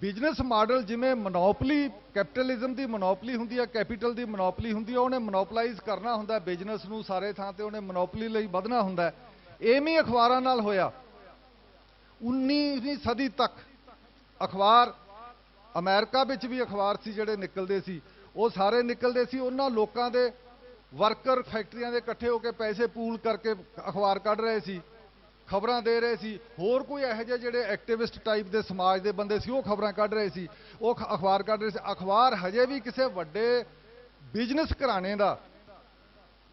ਬਿਜ਼ਨਸ ਮਾਡਲ ਜਿਵੇਂ ਮੋਨੋਪਲੀ, ਕੈਪੀਟਲਿਜ਼ਮ ਦੀ ਮੋਨੋਪਲੀ ਹੁੰਦੀ ਹੈ, ਕੈਪੀਟਲ ਦੀ ਮੋਨੋਪਲੀ ਹੁੰਦੀ ਹੈ, ਉਹਨੇ ਮੋਨੋਪਲਾਈਜ਼ ਕਰਨਾ ਹੁੰਦਾ ਬਿਜ਼ਨਸ ਨੂੰ ਸਾਰੇ ਥਾਂ ਤੇ, ਉਹਨੇ ਮੋਨੋਪਲੀ ਲਈ ਵਧਣਾ ਹੁੰਦਾ। ਐਵੇਂ ਅਖਬਾਰਾਂ ਨਾਲ ਹੋਇਆ। 19ਵੀਂ ਸਦੀ ਤੱਕ ਅਖਬਾਰ, ਅਮਰੀਕਾ ਵਿੱਚ ਵੀ ਅਖਬਾਰ ਸੀ ਜਿਹੜੇ ਨਿਕਲਦੇ ਸੀ, ਉਹ ਸਾਰੇ ਨਿਕਲਦੇ ਸੀ ਉਹਨਾਂ ਲੋਕਾਂ ਦੇ, ਵਰਕਰ ਫੈਕਟਰੀਆਂ ਦੇ ਇਕੱਠੇ ਹੋ ਕੇ ਪੈਸੇ ਪੂਲ ਕਰਕੇ ਅਖਬਾਰ ਕੱਢ ਰਹੇ ਸੀ, ਖਬਰਾਂ ਦੇ ਰਹੇ ਸੀ। ਹੋਰ ਕੋਈ ਇਹੋ ਜਿਹੇ ਜਿਹੜੇ ਐਕਟਿਵਿਸਟ ਟਾਈਪ ਦੇ ਸਮਾਜ ਦੇ ਬੰਦੇ ਸੀ ਉਹ ਖਬਰਾਂ ਕੱਢ ਰਹੇ ਸੀ, ਉਹ ਅਖਬਾਰ ਕੱਢ ਰਹੇ ਸੀ। ਅਖਬਾਰ ਹਜੇ ਵੀ ਕਿਸੇ ਵੱਡੇ ਬਿਜ਼ਨਸ ਘਰਾਣੇ ਦਾ,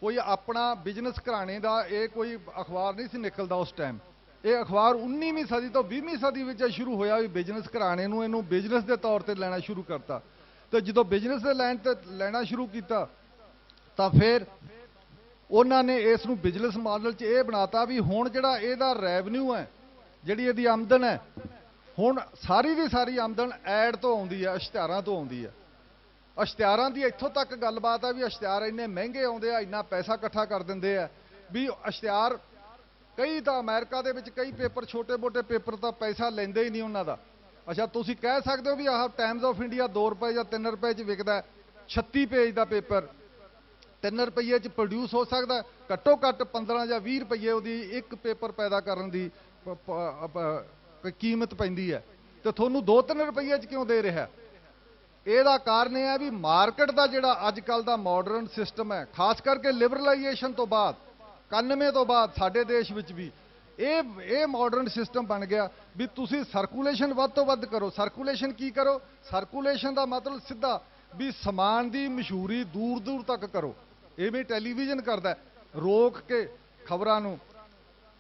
ਕੋਈ ਆਪਣਾ ਬਿਜ਼ਨਸ ਘਰਾਣੇ ਦਾ ਇਹ ਕੋਈ ਅਖਬਾਰ ਨਹੀਂ ਸੀ ਨਿਕਲਦਾ ਉਸ ਟਾਈਮ। ਇਹ ਅਖਬਾਰ 19ਵੀਂ ਸਦੀ ਤੋਂ 20ਵੀਂ ਸਦੀ ਵਿੱਚ ਸ਼ੁਰੂ ਹੋਇਆ ਵੀ ਬਿਜ਼ਨਸ ਘਰਾਣੇ ਨੂੰ ਇਹਨੂੰ ਬਿਜ਼ਨਸ ਦੇ ਤੌਰ ਤੇ ਲੈਣਾ ਸ਼ੁਰੂ ਕਰਤਾ। ਤੇ ਜਦੋਂ ਬਿਜ਼ਨਸ ਦੇ ਲਾਈਨ ਤੇ ਲੈਣਾ ਸ਼ੁਰੂ ਕੀਤਾ ਤਾਂ ਫਿਰ ਉਹਨਾਂ ਨੇ ਇਸ ਨੂੰ ਬਿਜ਼ਨਸ ਮਾਡਲ 'ਚ ਇਹ ਬਣਾਤਾ ਵੀ ਹੁਣ ਜਿਹੜਾ ਇਹਦਾ ਰੈਵਨਿਊ ਹੈ, ਜਿਹੜੀ ਇਹਦੀ ਆਮਦਨ ਹੈ, ਹੁਣ ਸਾਰੀ ਦੀ ਸਾਰੀ ਆਮਦਨ ਐਡ ਤੋਂ ਆਉਂਦੀ ਹੈ, ਇਸ਼ਤਿਹਾਰਾਂ ਤੋਂ ਆਉਂਦੀ ਹੈ। ਇਸ਼ਤਿਹਾਰਾਂ ਦੀ ਇੱਥੋਂ ਤੱਕ ਗੱਲਬਾਤ ਹੈ ਵੀ ਇਸ਼ਤਿਹਾਰ ਇੰਨੇ ਮਹਿੰਗੇ ਆਉਂਦੇ ਆ, ਇੰਨਾ ਪੈਸਾ ਇਕੱਠਾ ਕਰ ਦਿੰਦੇ ਆ ਵੀ ਇਸ਼ਤਿਹਾਰ, ਕਈ ਤਾਂ ਅਮਰੀਕਾ ਦੇ ਵਿੱਚ ਕਈ ਪੇਪਰ, ਛੋਟੇ-ਮੋਟੇ ਪੇਪਰ ਤਾਂ ਪੈਸਾ ਲੈਂਦੇ ਹੀ ਨਹੀਂ ਉਹਨਾਂ ਦਾ। ਅੱਛਾ, ਤੁਸੀਂ ਕਹਿ ਸਕਦੇ ਹੋ ਵੀ ਆਹ ਟਾਈਮਜ਼ ਆਫ ਇੰਡੀਆ 2 ਰੁਪਏ ਜਾਂ 3 ਰੁਪਏ 'ਚ ਵਿਕਦਾ, 36 ਪੇਜ ਦਾ ਪੇਪਰ 3 ਰੁਪਏ 'ਚ ਪ੍ਰੋਡਿਊਸ ਹੋ ਸਕਦਾ। ਘੱਟੋ ਘੱਟ 15 ਜਾਂ 20 ਰੁਪਏ ਉਹਦੀ ਇੱਕ ਪੇਪਰ ਪੈਦਾ ਕਰਨ ਦੀ ਕੀਮਤ ਪੈਂਦੀ ਹੈ, ਤੇ ਤੁਹਾਨੂੰ 2-3 ਰੁਪਏ 'ਚ ਕਿਉਂ ਦੇ ਰਿਹਾ? ਇਹਦਾ ਕਾਰਨ ਇਹ ਹੈ ਵੀ ਮਾਰਕੀਟ ਦਾ ਜਿਹੜਾ ਅੱਜ ਕੱਲ੍ਹ ਦਾ ਮਾਡਰਨ ਸਿਸਟਮ ਹੈ, ਖਾਸ ਕਰਕੇ ਲਿਬਰਲਾਈਜੇਸ਼ਨ ਤੋਂ ਬਾਅਦ, 91 ਤੋਂ ਬਾਅਦ ਸਾਡੇ ਦੇਸ਼ ਵਿੱਚ ਵੀ ਇਹ ਮਾਡਰਨ ਸਿਸਟਮ ਬਣ ਗਿਆ ਵੀ ਤੁਸੀਂ ਸਰਕੂਲੇਸ਼ਨ ਵੱਧ ਤੋਂ ਵੱਧ ਕਰੋ। ਸਰਕੂਲੇਸ਼ਨ ਕੀ ਕਰੋ? ਸਰਕੂਲੇਸ਼ਨ ਦਾ ਮਤਲਬ ਸਿੱਧਾ ਵੀ ਸਮਾਨ ਦੀ ਮਸ਼ਹੂਰੀ ਦੂਰ ਦੂਰ ਤੱਕ ਕਰੋ। ਇਵੇਂ ਟੈਲੀਵਿਜ਼ਨ ਕਰਦਾ, ਰੋਕ ਕੇ ਖਬਰਾਂ ਨੂੰ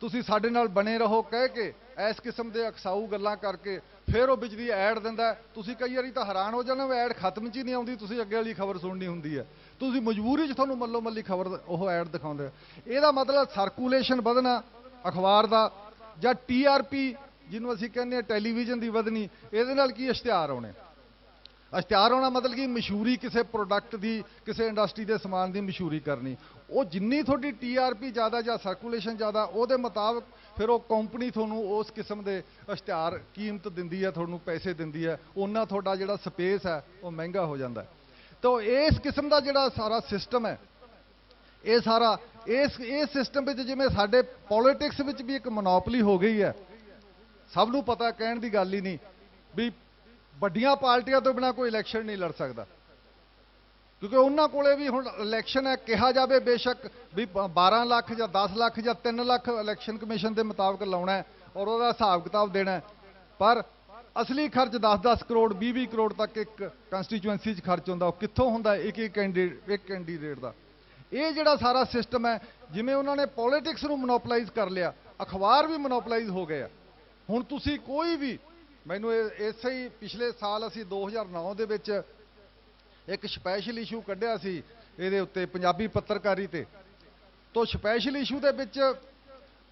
ਤੁਸੀਂ ਸਾਡੇ ਨਾਲ ਬਣੇ ਰਹੋ ਕਹਿ ਕੇ, ਇਸ ਕਿਸਮ ਦੇ ਅਕਸਾਊ ਗੱਲਾਂ ਕਰਕੇ ਫਿਰ ਉਹ ਬਿਜਲੀ ਐਡ ਦਿੰਦਾ। ਤੁਸੀਂ ਕਈ ਵਾਰੀ ਤਾਂ ਹੈਰਾਨ ਹੋ ਜਾਂਦੇ ਹੋ, ਐਡ ਖਤਮ 'ਚ ਹੀ ਨਹੀਂ ਆਉਂਦੀ, ਤੁਸੀਂ ਅੱਗੇ ਵਾਲੀ ਖਬਰ ਸੁਣਨੀ ਹੁੰਦੀ ਹੈ, ਤੁਸੀਂ ਮਜਬੂਰੀ 'ਚ ਤੁਹਾਨੂੰ ਮੱਲੋ ਮੱਲੀ ਖਬਰ ਉਹ ਐਡ ਦਿਖਾਉਂਦੇ। ਇਹਦਾ ਮਤਲਬ ਸਰਕੂਲੇਸ਼ਨ ਵਧਣਾ ਅਖਬਾਰ ਦਾ, ਜਾਂ TRP ਜਿਹਨੂੰ ਅਸੀਂ ਕਹਿੰਦੇ ਹਾਂ ਟੈਲੀਵਿਜ਼ਨ ਦੀ ਵਧਣੀ। ਇਹਦੇ ਨਾਲ ਕੀ ਇਸ਼ਤਿਹਾਰ ਆਉਣੇ? ਇਸ਼ਤਿਹਾਰ ਹੋਣਾ ਮਤਲਬ ਕਿ ਮਸ਼ਹੂਰੀ, ਕਿਸੇ ਪ੍ਰੋਡਕਟ ਦੀ, ਕਿਸੇ ਇੰਡਸਟਰੀ ਦੇ ਸਮਾਨ ਦੀ ਮਸ਼ਹੂਰੀ ਕਰਨੀ। ਉਹ ਜਿੰਨੀ ਤੁਹਾਡੀ TRP ਜ਼ਿਆਦਾ ਜਾਂ ਸਰਕੂਲੇਸ਼ਨ ਜ਼ਿਆਦਾ, ਉਹਦੇ ਮੁਤਾਬਕ ਫਿਰ ਉਹ ਕੰਪਨੀ ਤੁਹਾਨੂੰ ਉਸ ਕਿਸਮ ਦੇ ਇਸ਼ਤਿਹਾਰ ਕੀਮਤ ਦਿੰਦੀ ਹੈ, ਤੁਹਾਨੂੰ ਪੈਸੇ ਦਿੰਦੀ ਹੈ, ਉਹਨਾਂ ਤੁਹਾਡਾ ਜਿਹੜਾ ਸਪੇਸ ਹੈ ਉਹ ਮਹਿੰਗਾ ਹੋ ਜਾਂਦਾ। ਤਾਂ ਇਸ ਕਿਸਮ ਦਾ ਜਿਹੜਾ ਸਾਰਾ ਸਿਸਟਮ ਹੈ, ਇਹ ਸਾਰਾ ਇਸ ਸਿਸਟਮ ਵਿੱਚ ਜਿਵੇਂ ਸਾਡੇ ਪੋਲਿਟਿਕਸ ਵਿੱਚ ਵੀ ਇੱਕ ਮੋਨੋਪਲੀ ਹੋ ਗਈ ਹੈ। ਸਭ ਨੂੰ ਪਤਾ, ਕਹਿਣ ਦੀ ਗੱਲ ਹੀ ਨਹੀਂ ਵੀ ਵੱਡੀਆਂ ਪਾਰਟੀਆਂ ਤੋਂ ਬਿਨਾਂ ਕੋਈ ਇਲੈਕਸ਼ਨ ਨਹੀਂ ਲੜ ਸਕਦਾ, ਕਿਉਂਕਿ ਉਹਨਾਂ ਕੋਲੇ ਵੀ ਹੁਣ ਇਲੈਕਸ਼ਨ ਹੈ, ਕਿਹਾ ਜਾਵੇ ਬੇਸ਼ੱਕ ਵੀ 12 ਲੱਖ ਜਾਂ 10 ਲੱਖ ਜਾਂ 3 ਲੱਖ ਇਲੈਕਸ਼ਨ ਕਮਿਸ਼ਨ ਦੇ ਮੁਤਾਬਕ ਲਾਉਣਾ ਹੈ ਔਰ ਉਹਦਾ ਹਿਸਾਬ ਕਿਤਾਬ ਦੇਣਾ, ਪਰ ਅਸਲੀ ਖਰਚ 10-10 ਕਰੋੜ 20-20 ਕਰੋੜ ਤੱਕ ਇੱਕ ਕੰਸਟੀਚੁਐਂਸੀ 'ਚ ਖਰਚ ਹੁੰਦਾ। ਉਹ ਕਿੱਥੋਂ ਹੁੰਦਾ? ਇੱਕ ਕੈਂਡੀਡੇਟ ਦਾ। ਇਹ ਜਿਹੜਾ ਸਾਰਾ ਸਿਸਟਮ ਹੈ, ਜਿਵੇਂ ਉਹਨਾਂ ਨੇ ਪੋਲਿਟਿਕਸ ਨੂੰ ਮੋਨੋਪਲਾਈਜ਼ ਕਰ ਲਿਆ, ਅਖਬਾਰ ਵੀ ਮੋਨੋਪਲਾਈਜ਼ ਹੋ ਗਏ ਆ। ਹੁਣ ਤੁਸੀਂ ਕੋਈ ਵੀ, ਮੈਨੂੰ ਇਸੇ ਹੀ ਪਿਛਲੇ ਸਾਲ ਅਸੀਂ 2009 ਦੇ ਵਿੱਚ ਇੱਕ ਸਪੈਸ਼ਲ ਇਸ਼ੂ ਕੱਢਿਆ ਸੀ ਇਹਦੇ ਉੱਤੇ, ਪੰਜਾਬੀ ਪੱਤਰਕਾਰੀ ਤੇ। ਤੋਂ ਸਪੈਸ਼ਲ ਇਸ਼ੂ ਦੇ ਵਿੱਚ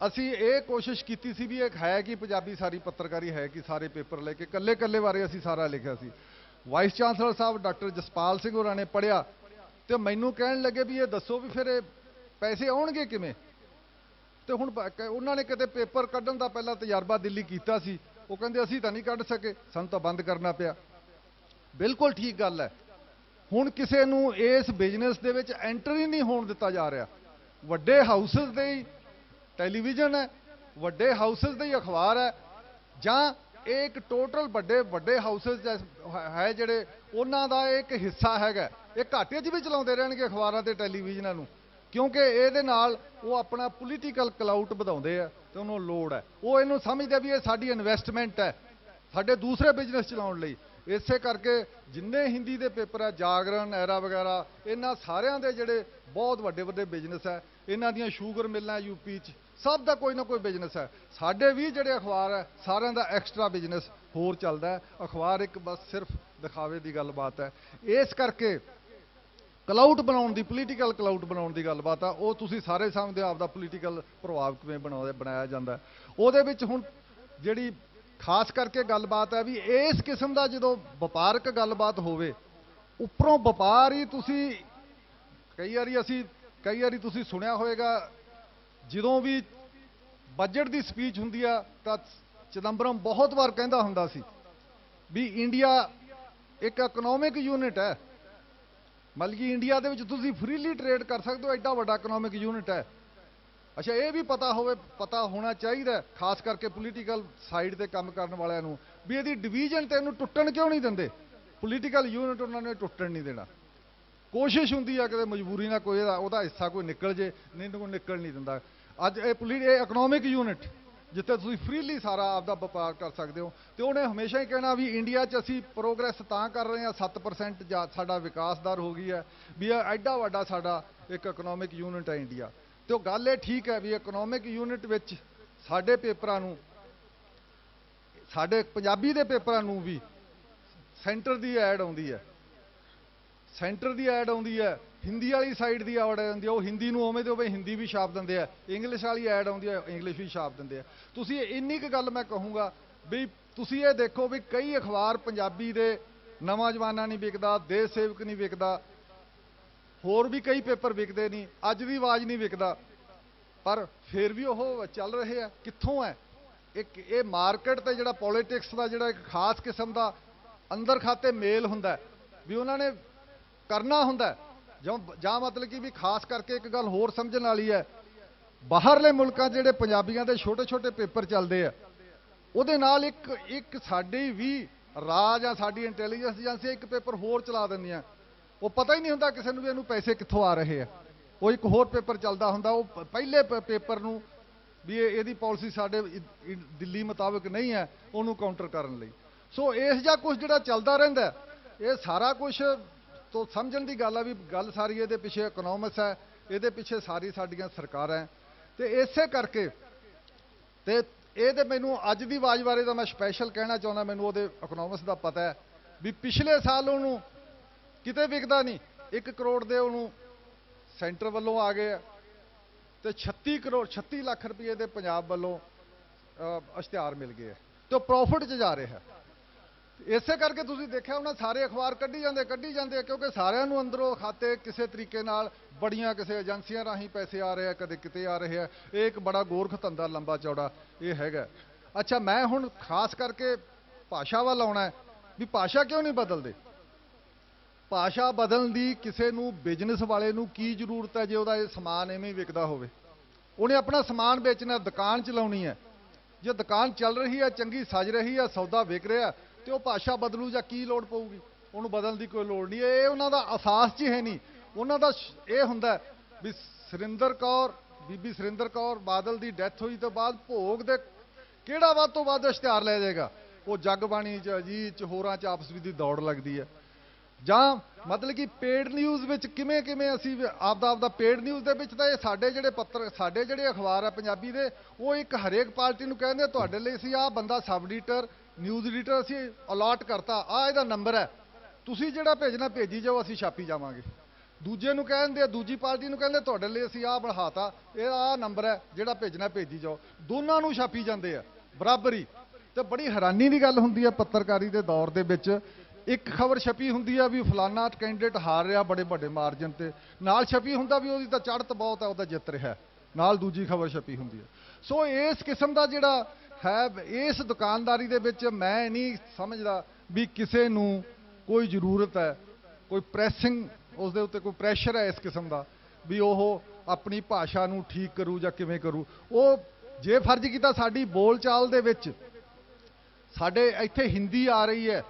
ਅਸੀਂ ਇਹ ਕੋਸ਼ਿਸ਼ ਕੀਤੀ ਸੀ ਵੀ ਇਹ ਹੈ ਕਿ ਪੰਜਾਬੀ ਸਾਰੀ ਪੱਤਰਕਾਰੀ ਹੈ ਕਿ ਸਾਰੇ ਪੇਪਰ ਲੈ ਕੇ ਕੱਲੇ ਬਾਰੇ ਅਸੀਂ ਸਾਰਾ ਲਿਖਿਆ ਸੀ। ਵਾਈਸ ਚਾਂਸਲਰ ਸਾਹਿਬ ਡਾਕਟਰ ਜਸਪਾਲ ਸਿੰਘ ਹੋਰਾਂ ਨੇ ਪੜ੍ਹਿਆ ਤੇ ਮੈਨੂੰ ਕਹਿਣ ਲੱਗੇ ਵੀ ਇਹ ਦੱਸੋ ਵੀ ਫਿਰ ਇਹ ਪੈਸੇ ਆਉਣਗੇ ਕਿਵੇਂ? ਤੇ ਹੁਣ ਉਹਨਾਂ ਨੇ ਕਿਤੇ ਪੇਪਰ ਕੱਢਣ ਦਾ ਪਹਿਲਾਂ ਤਜਰਬਾ ਦਿੱਲੀ ਕੀਤਾ ਸੀ, ਉਹ ਕਹਿੰਦੇ ਅਸੀਂ ਤਾਂ ਨਹੀਂ ਕੱਢ ਸਕੇ, ਸਾਨੂੰ ਤਾਂ ਬੰਦ ਕਰਨਾ ਪਿਆ। ਬਿਲਕੁਲ ਠੀਕ ਗੱਲ ਹੈ। ਹੁਣ ਕਿਸੇ ਨੂੰ ਇਸ ਬਿਜ਼ਨਸ ਦੇ ਵਿੱਚ ਐਂਟਰ ਹੀ ਨਹੀਂ ਹੋਣ ਦਿੱਤਾ ਜਾ ਰਿਹਾ। ਵੱਡੇ ਹਾਊਸਸ ਦੇ ਹੀ ਟੈਲੀਵਿਜ਼ਨ ਹੈ, ਵੱਡੇ ਹਾਊਸਸ ਦੇ ਹੀ ਅਖਬਾਰ ਹੈ, ਜਾਂ ਇਹ ਇੱਕ ਟੋਟਲ ਵੱਡੇ ਹਾਊਸਸ ਹੈ ਜਿਹੜੇ ਉਹਨਾਂ ਦਾ ਇੱਕ ਹਿੱਸਾ ਹੈਗਾ। ਇਹ ਘਾਟੇ 'ਚ ਵੀ ਚਲਾਉਂਦੇ ਰਹਿਣਗੇ ਅਖਬਾਰਾਂ ਤੇ ਟੈਲੀਵਿਜ਼ਨਾਂ ਨੂੰ, क्योंकि ਇਹਦੇ ਨਾਲ ਉਹ ਆਪਣਾ ਪੋਲੀਟੀਕਲ ਕਲਾਊਟ ਵਧਾਉਂਦੇ ਆ ਤੇ ਉਹਨੂੰ ਲੋੜ ਹੈ। ਉਹ ਇਹਨੂੰ ਸਮਝਦੇ ਵੀ ਇਹ ਸਾਡੀ ਇਨਵੈਸਟਮੈਂਟ ਹੈ ਸਾਡੇ ਦੂਸਰੇ ਬਿਜ਼ਨਸ ਚਲਾਉਣ ਲਈ। ਇਸੇ ਕਰਕੇ ਜਿੰਨੇ ਹਿੰਦੀ ਦੇ ਪੇਪਰ ਹੈ, ਜਾਗਰਣ, ਐਰਾ ਵਗੈਰਾ, ਇਹਨਾਂ ਸਾਰਿਆਂ ਦੇ ਜਿਹੜੇ ਬਹੁਤ ਵੱਡੇ ਵੱਡੇ ਬਿਜ਼ਨਸ ਹੈ, ਇਹਨਾਂ ਦੀਆਂ ਸ਼ੂਗਰ ਮਿਲਾਂ ਯੂਪੀ 'ਚ, ਸਭ ਦਾ ਕੋਈ ਨਾ ਕੋਈ ਬਿਜ਼ਨਸ ਹੈ। ਸਾਡੇ ਵੀ ਜਿਹੜੇ ਅਖਬਾਰ ਹੈ ਸਾਰਿਆਂ ਦਾ ਐਕਸਟਰਾ ਬਿਜ਼ਨਸ ਹੋਰ ਚੱਲਦਾ ਹੈ। ਅਖਬਾਰ ਇੱਕ ਬਸ ਸਿਰਫ ਦਿਖਾਵੇ ਦੀ ਗੱਲਬਾਤ ਹੈ। ਇਸ ਕਰਕੇ ਕਲਾਊਟ ਬਣਾਉਣ ਦੀ, ਪੋਲੀਟੀਕਲ ਕਲਾਊਟ ਬਣਾਉਣ ਦੀ ਗੱਲਬਾਤ ਆ, ਉਹ ਤੁਸੀਂ ਸਾਰੇ ਸਮਝਦੇ ਹੋ ਆਪਦਾ ਪੋਲੀਟੀਕਲ ਪ੍ਰਭਾਵ ਕਿਵੇਂ ਬਣਾਇਆ ਜਾਂਦਾ। ਉਹਦੇ ਵਿੱਚ ਹੁਣ ਜਿਹੜੀ ਖਾਸ ਕਰਕੇ ਗੱਲਬਾਤ ਹੈ ਵੀ ਇਸ ਕਿਸਮ ਦਾ ਜਦੋਂ ਵਪਾਰਕ ਗੱਲਬਾਤ ਹੋਵੇ, ਉੱਪਰੋਂ ਵਪਾਰ ਹੀ ਤੁਸੀਂ ਕਈ ਵਾਰੀ ਤੁਸੀਂ ਸੁਣਿਆ ਹੋਵੇਗਾ, ਜਦੋਂ ਵੀ ਬਜਟ ਦੀ ਸਪੀਚ ਹੁੰਦੀ ਆ ਤਾਂ ਚਿਦੰਬਰਮ ਬਹੁਤ ਵਾਰ ਕਹਿੰਦਾ ਹੁੰਦਾ ਸੀ ਵੀ ਇੰਡੀਆ ਇੱਕ ਇਕਨੋਮਿਕ ਯੂਨਿਟ ਹੈ, ਮਤਲਬ ਕਿ ਇੰਡੀਆ ਦੇ ਵਿੱਚ ਤੁਸੀਂ ਫ੍ਰੀਲੀ ਟ੍ਰੇਡ ਕਰ ਸਕਦੇ ਹੋ, ਐਡਾ ਵੱਡਾ ਇਕਨੋਮਿਕ ਯੂਨਿਟ ਹੈ। ਅੱਛਾ, ਇਹ ਵੀ ਪਤਾ ਹੋਣਾ ਚਾਹੀਦਾ ਖਾਸ ਕਰਕੇ ਪੋਲੀਟੀਕਲ ਸਾਈਡ ਤੇ ਕੰਮ ਕਰਨ ਵਾਲਿਆਂ ਨੂੰ ਵੀ ਇਹਦੀ ਡਿਵੀਜ਼ਨ ਤੇ ਇਹਨੂੰ ਟੁੱਟਣ ਕਿਉਂ ਨਹੀਂ ਦਿੰਦੇ। ਪੋਲੀਟੀਕਲ ਯੂਨਿਟ ਉਹਨਾਂ ਨੇ ਟੁੱਟਣ ਨਹੀਂ ਦੇਣਾ। ਕੋਸ਼ਿਸ਼ ਹੁੰਦੀ ਆ ਕਿਤੇ ਮਜਬੂਰੀ ਨਾਲ ਕੋਈ ਉਹਦਾ ਹਿੱਸਾ ਕੋਈ ਨਿਕਲ ਜੇ, ਨਹੀਂ ਕੋਈ ਨਿਕਲ ਨਹੀਂ ਦਿੰਦਾ। ਅੱਜ ਇਹ ਇਕਨੋਮਿਕ ਯੂਨਿਟ ਜਿੱਥੇ ਤੁਸੀਂ ਫ੍ਰੀਲੀ ਸਾਰਾ ਆਪਦਾ ਵਪਾਰ ਕਰ ਸਕਦੇ ਹੋ। ਤੇ ਉਹਨੇ ਹਮੇਸ਼ਾ ਹੀ ਕਹਿਣਾ ਵੀ ਇੰਡੀਆ 'ਚ ਅਸੀਂ ਪ੍ਰੋਗਰੈਸ ਤਾਂ ਕਰ ਰਹੇ ਹਾਂ, 7% ਸਾਡਾ ਵਿਕਾਸ ਦਰ ਹੋ ਗਈ ਹੈ, ਵੀ ਇਹ ਐਡਾ ਵੱਡਾ ਸਾਡਾ ਇੱਕ ਇਕਨੋਮਿਕ ਯੂਨਿਟ ਹੈ ਇੰਡੀਆ। ਤੇ ਉਹ ਗੱਲ ਇਹ ਠੀਕ ਹੈ ਵੀ ਇਕਨੋਮਿਕ ਯੂਨਿਟ ਵਿੱਚ ਸਾਡੇ ਪੇਪਰਾਂ ਨੂੰ, ਸਾਡੇ ਪੰਜਾਬੀ ਦੇ ਪੇਪਰਾਂ ਨੂੰ ਵੀ ਸੈਂਟਰ ਦੀ ਐਡ ਆਉਂਦੀ ਹੈ, ਹਿੰਦੀ ਵਾਲੀ ਸਾਈਡ ਦੀ ਐਡ ਆਉਂਦੀ ਹੈ। ਉਹ ਹਿੰਦੀ ਨੂੰ ਉਵੇਂ ਦੇ ਉਵੇਂ ਹਿੰਦੀ ਵੀ ਛਾਪ ਦਿੰਦੇ ਆ, ਇੰਗਲਿਸ਼ ਵਾਲੀ ਐਡ ਆਉਂਦੀ ਹੈ, ਇੰਗਲਿਸ਼ ਵੀ ਛਾਪ ਦਿੰਦੇ ਆ। ਤੁਸੀਂ ਇੰਨੀ ਕੁ ਗੱਲ ਮੈਂ ਕਹੂੰਗਾ ਵੀ ਤੁਸੀਂ ਇਹ ਦੇਖੋ ਵੀ ਕਈ ਅਖਬਾਰ ਪੰਜਾਬੀ ਦੇ, ਨਵਾਂ ਜ਼ਮਾਨਾ ਨਹੀਂ ਵਿਕਦਾ, ਦੇਸ਼ ਸੇਵਕ ਨਹੀਂ ਵਿਕਦਾ, ਹੋਰ ਵੀ ਕਈ ਪੇਪਰ ਵਿਕਦੇ ਨਹੀਂ, ਅੱਜ ਦੀ ਆਵਾਜ਼ ਨਹੀਂ ਵਿਕਦਾ, ਪਰ ਫਿਰ ਵੀ ਉਹ ਚੱਲ ਰਹੇ ਆ। ਕਿੱਥੋਂ ਹੈ ਇਹ ਮਾਰਕੀਟ ਤੇ ਜਿਹੜਾ ਪੋਲਿਟਿਕਸ ਦਾ ਜਿਹੜਾ ਇੱਕ ਖਾਸ ਕਿਸਮ ਦਾ ਅੰਦਰ ਖਾਤੇ ਮੇਲ ਹੁੰਦਾ ਵੀ ਉਹਨਾਂ ਨੇ ਕਰਨਾ ਹੁੰਦਾ। ਜਾਂ ਮਤਲਬ ਕਿ ਵੀ ਖਾਸ ਕਰਕੇ ਇੱਕ ਗੱਲ ਹੋਰ ਸਮਝਣ ਵਾਲੀ ਹੈ, ਬਾਹਰਲੇ ਮੁਲਕਾਂ 'ਚ ਜਿਹੜੇ ਪੰਜਾਬੀਆਂ ਦੇ ਛੋਟੇ ਛੋਟੇ ਪੇਪਰ ਚੱਲਦੇ ਆ, ਉਹਦੇ ਨਾਲ ਇੱਕ ਸਾਡੀ ਵੀ ਰਾਜ ਜਾਂ ਸਾਡੀ ਇੰਟੈਲੀਜੈਂਸ ਏਜੰਸੀ ਇੱਕ ਪੇਪਰ ਹੋਰ ਚਲਾ ਦਿੰਦੀਆਂ। ਉਹ ਪਤਾ ਹੀ ਨਹੀਂ ਹੁੰਦਾ ਕਿਸੇ ਨੂੰ ਵੀ ਇਹਨੂੰ ਪੈਸੇ ਕਿੱਥੋਂ ਆ ਰਹੇ ਆ। ਉਹ ਇੱਕ ਹੋਰ ਪੇਪਰ ਚੱਲਦਾ ਹੁੰਦਾ, ਉਹ ਪਹਿਲੇ ਪੇਪਰ ਨੂੰ ਵੀ ਇਹਦੀ ਪਾਲਿਸੀ ਸਾਡੇ ਦਿੱਲੀ ਮੁਤਾਬਕ ਨਹੀਂ ਹੈ, ਉਹਨੂੰ ਕਾਊਂਟਰ ਕਰਨ ਲਈ। ਸੋ ਇਸ ਜਿਹਾ ਕੁਝ ਜਿਹੜਾ ਚੱਲਦਾ ਰਹਿੰਦਾ, ਇਹ ਸਾਰਾ ਕੁਝ ਤੋਂ ਸਮਝਣ ਦੀ ਗੱਲ ਆ ਵੀ ਗੱਲ ਸਾਰੀ ਇਹਦੇ ਪਿੱਛੇ ਇਕਨੋਮਿਕਸ ਹੈ, ਇਹਦੇ ਪਿੱਛੇ ਸਾਰੀ ਸਾਡੀਆਂ ਸਰਕਾਰਾਂ ਹੈ। ਤੇ ਇਸੇ ਕਰਕੇ ਤੇ ਇਹ ਤੇ ਮੈਨੂੰ ਅੱਜ ਦੀ ਆਵਾਜ਼ ਬਾਰੇ ਤਾਂ ਮੈਂ ਸਪੈਸ਼ਲ ਕਹਿਣਾ ਚਾਹੁੰਦਾ, ਮੈਨੂੰ ਉਹਦੇ ਇਕਨੋਮਿਕਸ ਦਾ ਪਤਾ ਹੈ ਵੀ ਪਿਛਲੇ ਸਾਲ ਉਹਨੂੰ ਕਿਤੇ ਵਿਕਦਾ ਨਹੀਂ, 1 ਕਰੋੜ ਦੇ ਉਹਨੂੰ ਸੈਂਟਰ ਵੱਲੋਂ ਆ ਗਏ ਤੇ 36 ਲੱਖ ਰੁਪਏ ਦੇ ਪੰਜਾਬ ਵੱਲੋਂ ਇਸ਼ਤਿਹਾਰ ਮਿਲ ਗਏ ਤੇ ਉਹ ਪ੍ਰੋਫਿਟ 'ਚ ਜਾ ਰਿਹਾ। ਇਸੇ ਕਰਕੇ ਤੁਸੀਂ ਦੇਖਿਆ ਉਹਨਾਂ ਸਾਰੇ ਅਖਬਾਰ ਕੱਢੀ ਜਾਂਦੇ ਕਿਉਂਕਿ ਸਾਰਿਆਂ ਨੂੰ ਅੰਦਰੋਂ ਖਾਤੇ ਕਿਸੇ ਤਰੀਕੇ ਨਾਲ ਬੜੀਆਂ ਕਿਸੇ ਏਜੰਸੀਆਂ ਰਾਹੀਂ ਪੈਸੇ ਆ ਰਹੇ ਆ, ਕਦੇ ਕਿਤੇ ਆ ਰਹੇ ਆ। ਇਹ ਇੱਕ ਬੜਾ ਗੋਰਖ ਧੰਦਾ ਲੰਬਾ ਚੌੜਾ ਇਹ ਹੈਗਾ। ਅੱਛਾ, ਮੈਂ ਹੁਣ ਖਾਸ ਕਰਕੇ ਭਾਸ਼ਾ ਵੱਲ ਆਉਣਾ ਵੀ ਭਾਸ਼ਾ ਕਿਉਂ ਨਹੀਂ ਬਦਲਦੇ। ਭਾਸ਼ਾ ਬਦਲਣ ਦੀ ਕਿਸੇ ਨੂੰ, ਬਿਜ਼ਨਸ ਵਾਲੇ ਨੂੰ ਕੀ ਜ਼ਰੂਰਤ ਹੈ ਜੇ ਉਹਦਾ ਇਹ ਸਮਾਨ ਐਵੇਂ ਹੀ ਵਿਕਦਾ ਹੋਵੇ। ਉਹਨੇ ਆਪਣਾ ਸਮਾਨ ਵੇਚਣਾ, ਦੁਕਾਨ ਚਲਾਉਣੀ ਹੈ। ਜੇ ਦੁਕਾਨ ਚੱਲ ਰਹੀ ਹੈ, ਚੰਗੀ ਸਜ ਰਹੀ ਹੈ, ਸੌਦਾ ਵਿਕ ਰਿਹਾ, ਤੇ ਉਹ ਭਾਸ਼ਾ ਬਦਲੂ ਜਾਂ ਕੀ ਲੋੜ ਪਊਗੀ? ਉਹਨੂੰ ਬਦਲਣ ਦੀ ਕੋਈ ਲੋੜ ਨਹੀਂ। ਇਹ ਉਹਨਾਂ ਦਾ ਅਹਿਸਾਸ 'ਚ ਹੈ ਨਹੀਂ। ਉਹਨਾਂ ਦਾ ਇਹ ਹੁੰਦਾ ਵੀ ਬੀਬੀ ਸੁਰਿੰਦਰ ਕੌਰ ਬਾਦਲ ਦੀ ਡੈਥ ਹੋਈ ਤੋਂ ਬਾਅਦ ਭੋਗ ਦੇ ਕਿਹੜਾ ਵੱਧ ਤੋਂ ਵੱਧ ਇਸ਼ਤਿਹਾਰ ਲੈ ਜਾਏਗਾ। ਉਹ ਜਗਬਾਣੀ 'ਚ, ਅਜੀਤ 'ਚ, ਹੋਰਾਂ 'ਚ ਆਪਸ ਵਿੱਚ ਦੀ ਦੌੜ ਲੱਗਦੀ ਹੈ। ਜਾਂ ਮਤਲਬ ਕਿ ਪੇਡ ਨਿਊਜ਼ ਵਿੱਚ ਕਿਵੇਂ ਅਸੀਂ ਆਪਦਾ ਪੇਡ ਨਿਊਜ਼ ਦੇ ਵਿੱਚ ਤਾਂ ਇਹ ਸਾਡੇ ਜਿਹੜੇ ਅਖਬਾਰ ਆ ਪੰਜਾਬੀ ਦੇ, ਉਹ ਇੱਕ ਹਰੇਕ ਪਾਰਟੀ ਨੂੰ ਕਹਿੰਦੇ ਤੁਹਾਡੇ ਲਈ ਅਸੀਂ ਆਹ ਬੰਦਾ ਸਬ ਐਡੀਟਰ, ਨਿਊਜ਼ ਐਡੀਟਰ ਅਸੀਂ ਅਲਾਟ ਕਰਤਾ, ਆਹ ਇਹਦਾ ਨੰਬਰ ਹੈ, ਤੁਸੀਂ ਜਿਹੜਾ ਭੇਜਣਾ ਭੇਜੀ ਜਾਓ, ਅਸੀਂ ਛਾਪੀ ਜਾਵਾਂਗੇ। ਦੂਜੇ ਨੂੰ ਕਹਿੰਦੇ, ਦੂਜੀ ਪਾਰਟੀ ਨੂੰ ਕਹਿੰਦੇ ਤੁਹਾਡੇ ਲਈ ਅਸੀਂ ਆਹ ਬਣਾਤਾ, ਇਹ ਆਹ ਨੰਬਰ ਹੈ, ਜਿਹੜਾ ਭੇਜਣਾ ਭੇਜੀ ਜਾਓ। ਦੋਨਾਂ ਨੂੰ ਛਾਪੀ ਜਾਂਦੇ ਆ ਬਰਾਬਰੀ। ਤੇ ਬੜੀ ਹੈਰਾਨੀ ਦੀ ਗੱਲ ਹੁੰਦੀ ਹੈ ਪੱਤਰਕਾਰੀ ਦੇ ਦੌਰ ਦੇ ਵਿੱਚ, ਇੱਕ ਖਬਰ ਛਪੀ ਹੁੰਦੀ ਆ ਵੀ ਫਲਾਨਾ ਕੈਂਡੀਡੇਟ ਹਾਰ ਰਿਹਾ ਬੜੇ ਵੱਡੇ ਮਾਰਜਨ ਤੇ, ਨਾਲ ਛਪੀ ਹੁੰਦਾ ਵੀ ਉਹਦੀ ਤਾਂ ਚੜ੍ਹਤ ਬਹੁਤ ਹੈ, ਉਹਦਾ ਜਿੱਤ ਰਿਹਾ, ਨਾਲ ਦੂਜੀ ਖਬਰ ਛਪੀ ਹੁੰਦੀ ਹੈ। ਸੋ ਇਸ ਕਿਸਮ ਦਾ ਜਿਹੜਾ ਹੈ, ਇਸ ਦੁਕਾਨਦਾਰੀ ਦੇ ਵਿੱਚ ਮੈਂ ਨਹੀਂ ਸਮਝਦਾ ਵੀ ਕਿਸੇ ਨੂੰ ਕੋਈ ਜ਼ਰੂਰਤ ਹੈ, ਕੋਈ ਪ੍ਰੈਸਿੰਗ ਉਸ ਦੇ ਉੱਤੇ ਕੋਈ ਪ੍ਰੈਸ਼ਰ ਹੈ ਇਸ ਕਿਸਮ ਦਾ ਵੀ ਉਹ ਆਪਣੀ ਭਾਸ਼ਾ ਨੂੰ ਠੀਕ ਕਰੂ ਜਾਂ ਕਿਵੇਂ ਕਰੂ। ਉਹ ਜੇ ਫਰਜ਼ ਕੀਤਾ ਸਾਡੀ ਬੋਲਚਾਲ ਦੇ ਵਿੱਚ ਸਾਡੇ ਇੱਥੇ ਹਿੰਦੀ ਆ ਰਹੀ ਹੈ,